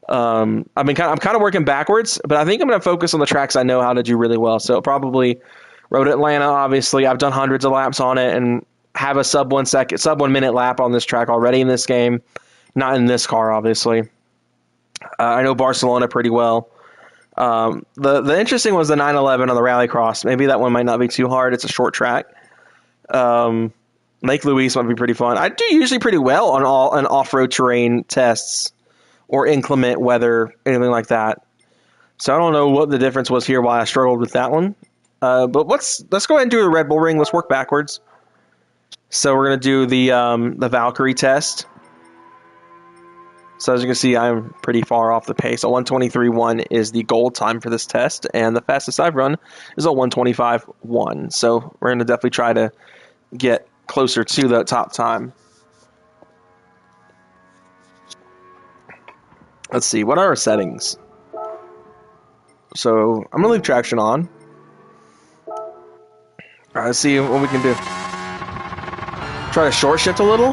I'm kind of working backwards, but I think I'm going to focus on the tracks I know how to do really well. So probably Road Atlanta. Obviously, I've done hundreds of laps on it and have a sub 1 minute lap on this track already in this game. Not in this car, obviously. I know Barcelona pretty well. The interesting was the 911 on the Rallycross. Maybe that one might not be too hard. It's a short track. Lake Louise might be pretty fun. I do usually pretty well on off-road terrain tests or inclement weather, anything like that. So I don't know what the difference was here, why I struggled with that one. But let's go ahead and do the Red Bull ring. Let's work backwards. So we're going to do the Valkyrie test. So as you can see, I'm pretty far off the pace. A 1:23.1 is the gold time for this test, and the fastest I've run is a 1:25.1. So we're going to definitely try to get closer to the top time. Let's see, what are our settings? So I'm going to leave traction on. All right, let's see what we can do. Try to short shift a little.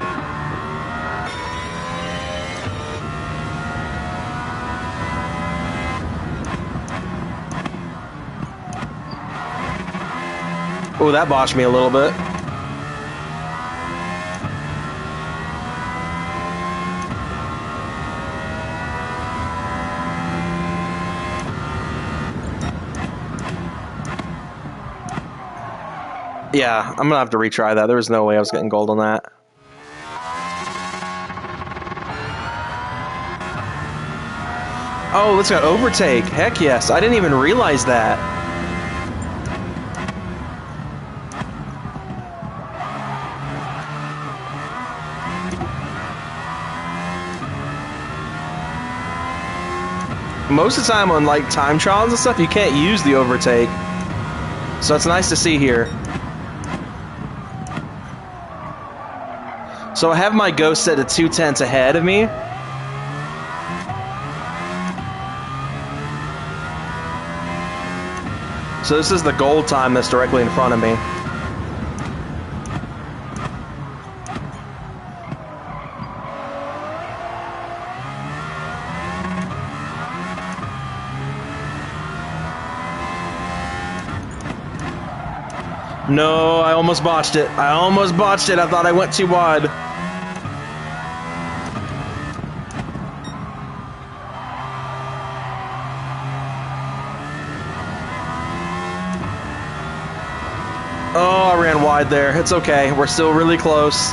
Oh, that botched me a little bit. Yeah, I'm gonna have to retry that. There was no way I was getting gold on that. Oh, let's go overtake. Heck yes, I didn't even realize that. Most of the time on like time trials and stuff, you can't use the overtake. So it's nice to see here. So I have my ghost set to 2/10 ahead of me. So this is the gold time that's directly in front of me. No, I almost botched it. I almost botched it. I thought I went too wide. Oh, I ran wide there. It's okay. We're still really close.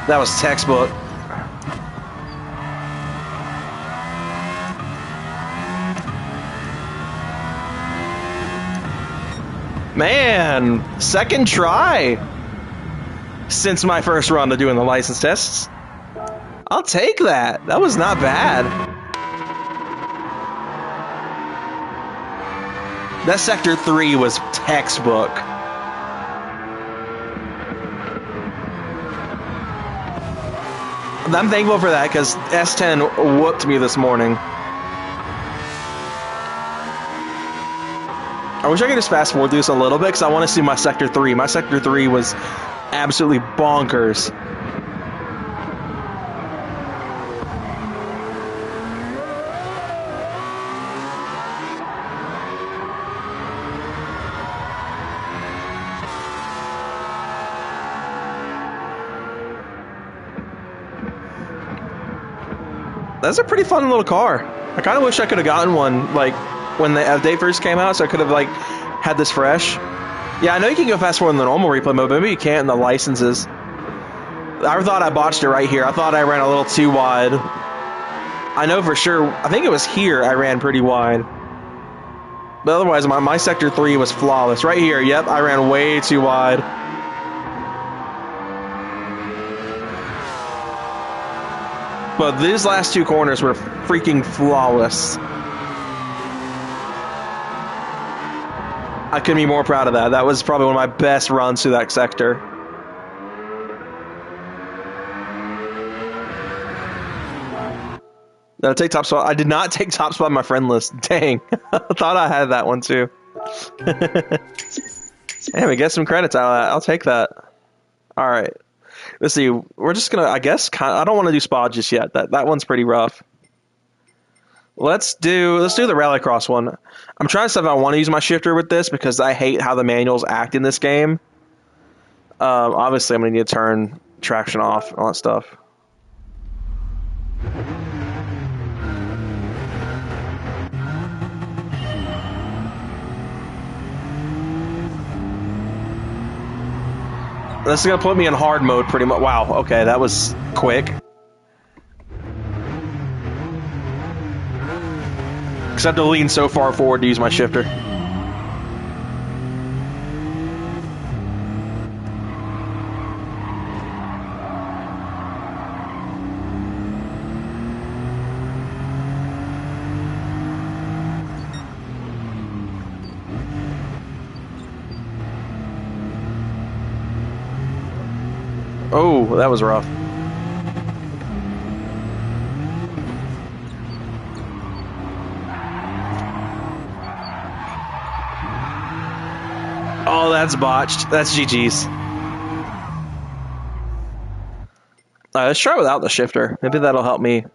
That was textbook. Man, second try since my first run to doing the license tests. I'll take that. That was not bad. That Sector 3 was textbook. I'm thankful for that because S10 whooped me this morning. I wish I could just fast forward this a little bit because I want to see my Sector 3. My Sector 3 was absolutely bonkers. That's a pretty fun little car. I kind of wish I could have gotten one like when the update first came out, so I could have like had this fresh. Yeah, I know you can go fast forward in the normal replay mode, but maybe you can't in the licenses. I thought I botched it right here. I thought I ran a little too wide. I know for sure. I think it was here I ran pretty wide. But otherwise, my Sector 3 was flawless. Right here, yep, I ran way too wide. But these last two corners were freaking flawless. I couldn't be more proud of that. That was probably one of my best runs through that sector. Did I take top spot? I did not take top spot on my friend list. Dang. I thought I had that one too. Damn, we get some credits out of that. I'll take that. Alright. Let's see. We're just going to, I guess, I don't want to do spa just yet. That one's pretty rough. Let's do the Rallycross one. I'm trying to decide if I want to use my shifter with this because I hate how the manuals act in this game. Obviously, I'm going to need to turn traction off and all that stuff. This is going to put me in hard mode pretty much. Wow, okay, that was quick. Because I have to lean so far forward to use my shifter. Oh, that was rough. Oh, that's botched. That's GG's. Let's try without the shifter. Maybe that'll help me.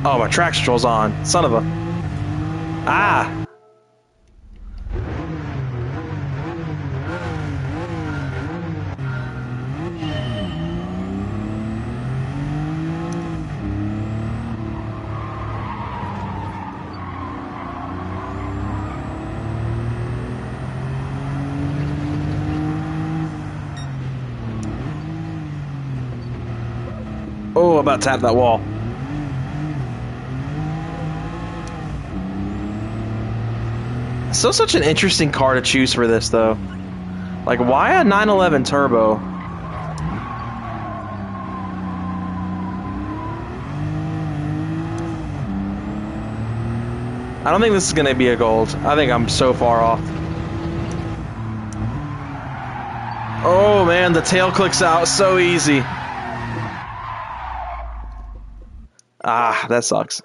Oh, my traction control's on. Son of a... Ah! Oh, about to tap that wall. Still such an interesting car to choose for this, though. Like, why a 911 Turbo? I don't think this is going to be a gold. I think I'm so far off. Oh, man, the tail clicks out so easy. Ah, that sucks.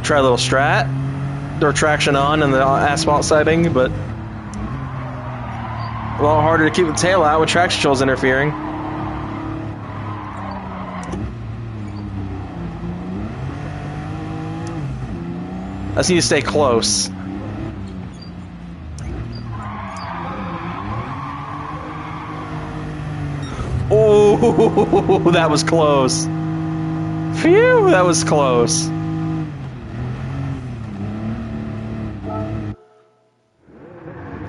Try a little strat, or traction on in the asphalt setting, but a lot harder to keep the tail out when traction control's interfering. I just need to stay close. Oh, that was close. Phew, that was close.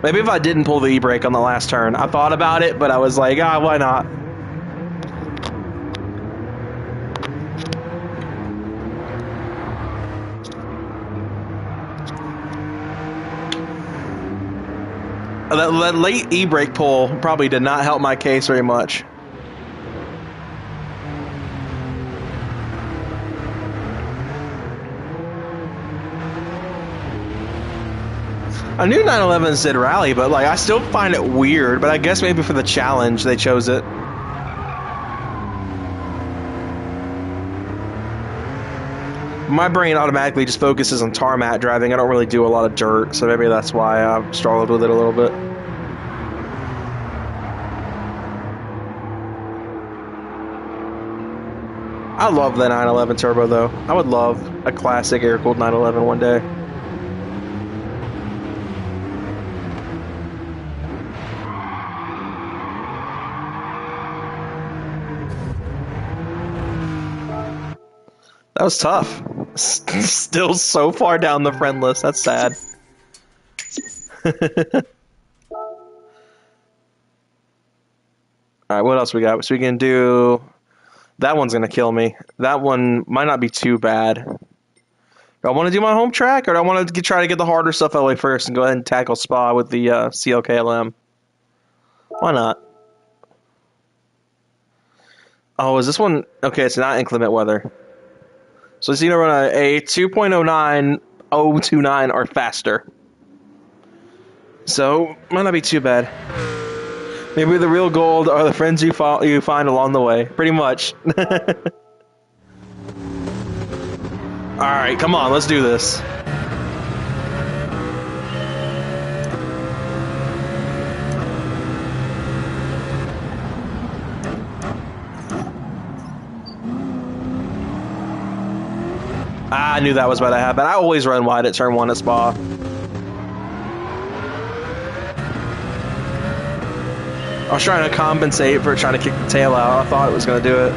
Maybe if I didn't pull the e-brake on the last turn. I thought about it, but I was like, ah, why not? That late e-brake pull probably did not help my case very much. I knew 911s did rally, but like I still find it weird. But I guess maybe for the challenge they chose it. My brain automatically just focuses on tarmac driving. I don't really do a lot of dirt, so maybe that's why I've struggled with it a little bit. I love the 911 Turbo though. I would love a classic air-cooled 911 one day. That was tough. Still so far down the friend list. That's sad. Alright, what else we got? So we can do... That one's going to kill me. That one might not be too bad. Do I want to do my home track, or do I want to try to get the harder stuff out of the way first and go ahead and tackle Spa with the CLKLM? Why not? Oh, is this one... Okay, it's not inclement weather. So it's either run a 2.09, or faster. So, might not be too bad. Maybe the real gold are the friends you find along the way. Pretty much. Alright, come on, let's do this. I knew that was about to happen. I always run wide at turn 1 at Spa. I was trying to compensate for trying to kick the tail out. I thought it was going to do it.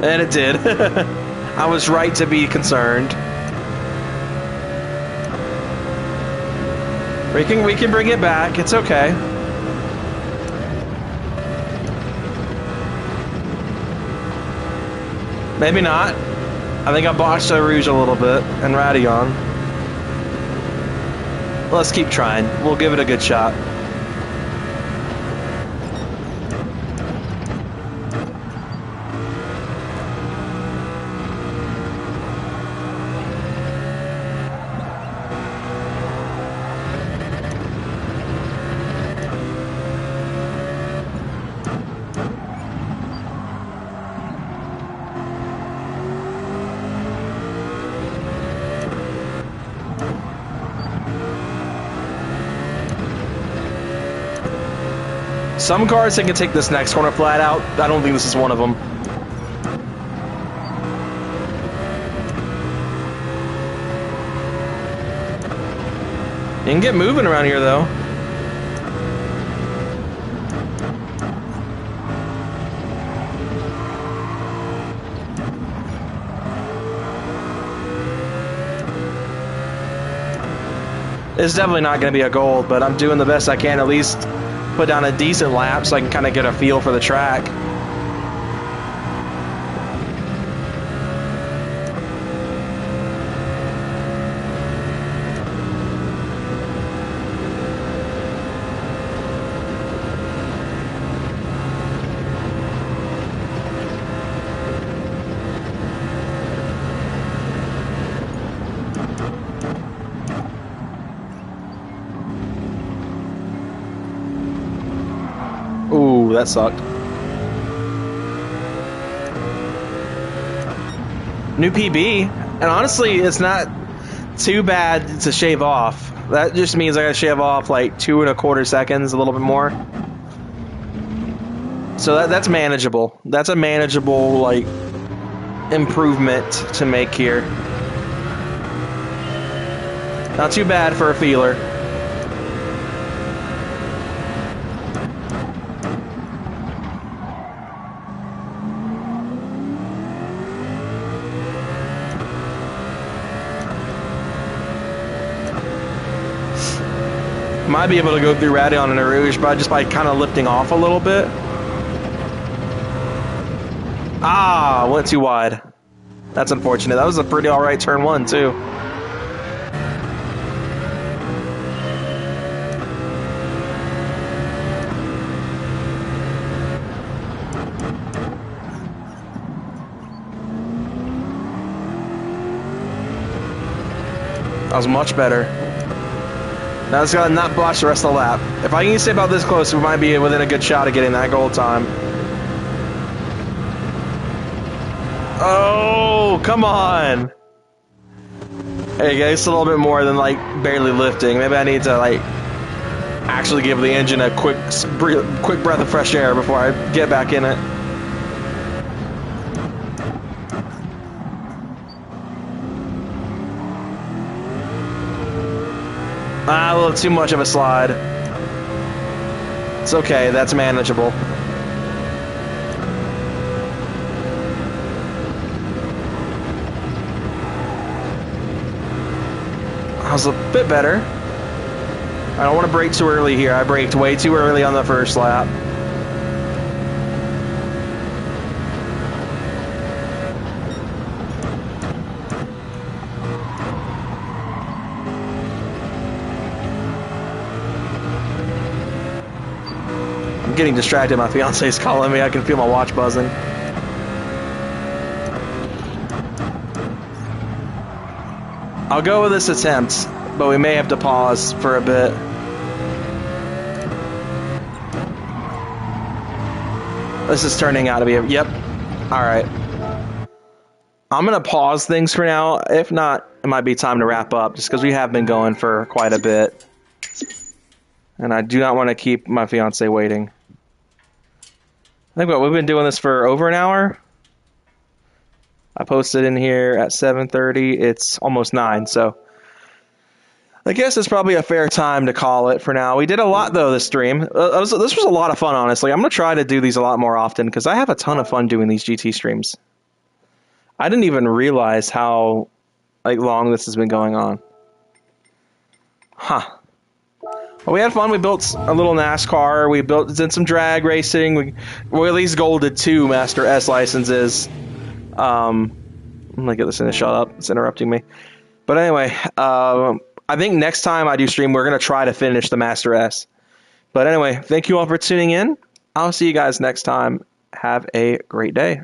And it did. I was right to be concerned. We can bring it back. It's okay. Maybe not. I think I botched Eau Rouge a little bit and Radeon. Let's keep trying. We'll give it a good shot. Some cars that can take this next corner flat out. I don't think this is one of them. You can get moving around here, though. It's definitely not going to be a gold, but I'm doing the best I can, at least put down a decent lap so I can kind of get a feel for the track. Ooh, that sucked. New PB, and honestly, it's not too bad to shave off. That just means I gotta shave off like 2.25 seconds, a little bit more. So that's manageable. That's a manageable, like, improvement to make here. Not too bad for a feeler. Might be able to go through Radeon and Eau Rouge, but just by kind of lifting off a little bit. Ah, went too wide. That's unfortunate. That was a pretty alright turn 1, too. That was much better. Now it's gotta not botch the rest of the lap. If I can stay about this close, we might be within a good shot of getting that gold time. Oh, come on! Hey guys, it's a little bit more than like barely lifting. Maybe I need to like actually give the engine a quick breath of fresh air before I get back in it. Ah, a little too much of a slide. It's okay, that's manageable. I was a bit better. I don't want to brake too early here. I braked way too early on the first lap. I'm getting distracted. My fiance's calling me. I can feel my watch buzzing. I'll go with this attempt, but we may have to pause for a bit. This is turning out to be a... Yep. Alright. I'm going to pause things for now. If not, it might be time to wrap up, just because we have been going for quite a bit. And I do not want to keep my fiance waiting. I think we've been doing this for over an hour. I posted in here at 7:30. It's almost 9, so I guess it's probably a fair time to call it for now. We did a lot, though, this stream. This was a lot of fun, honestly. I'm going to try to do these a lot more often, because I have a ton of fun doing these GT streams. I didn't even realize how long this has been going on. Huh. Well, we had fun. We built a little NASCAR. We did some drag racing. We at least golded 2 Master S licenses. I'm gonna get this in to shut up. It's interrupting me. But anyway, I think next time I do stream, we're gonna try to finish the Master S. But anyway, thank you all for tuning in. I'll see you guys next time. Have a great day.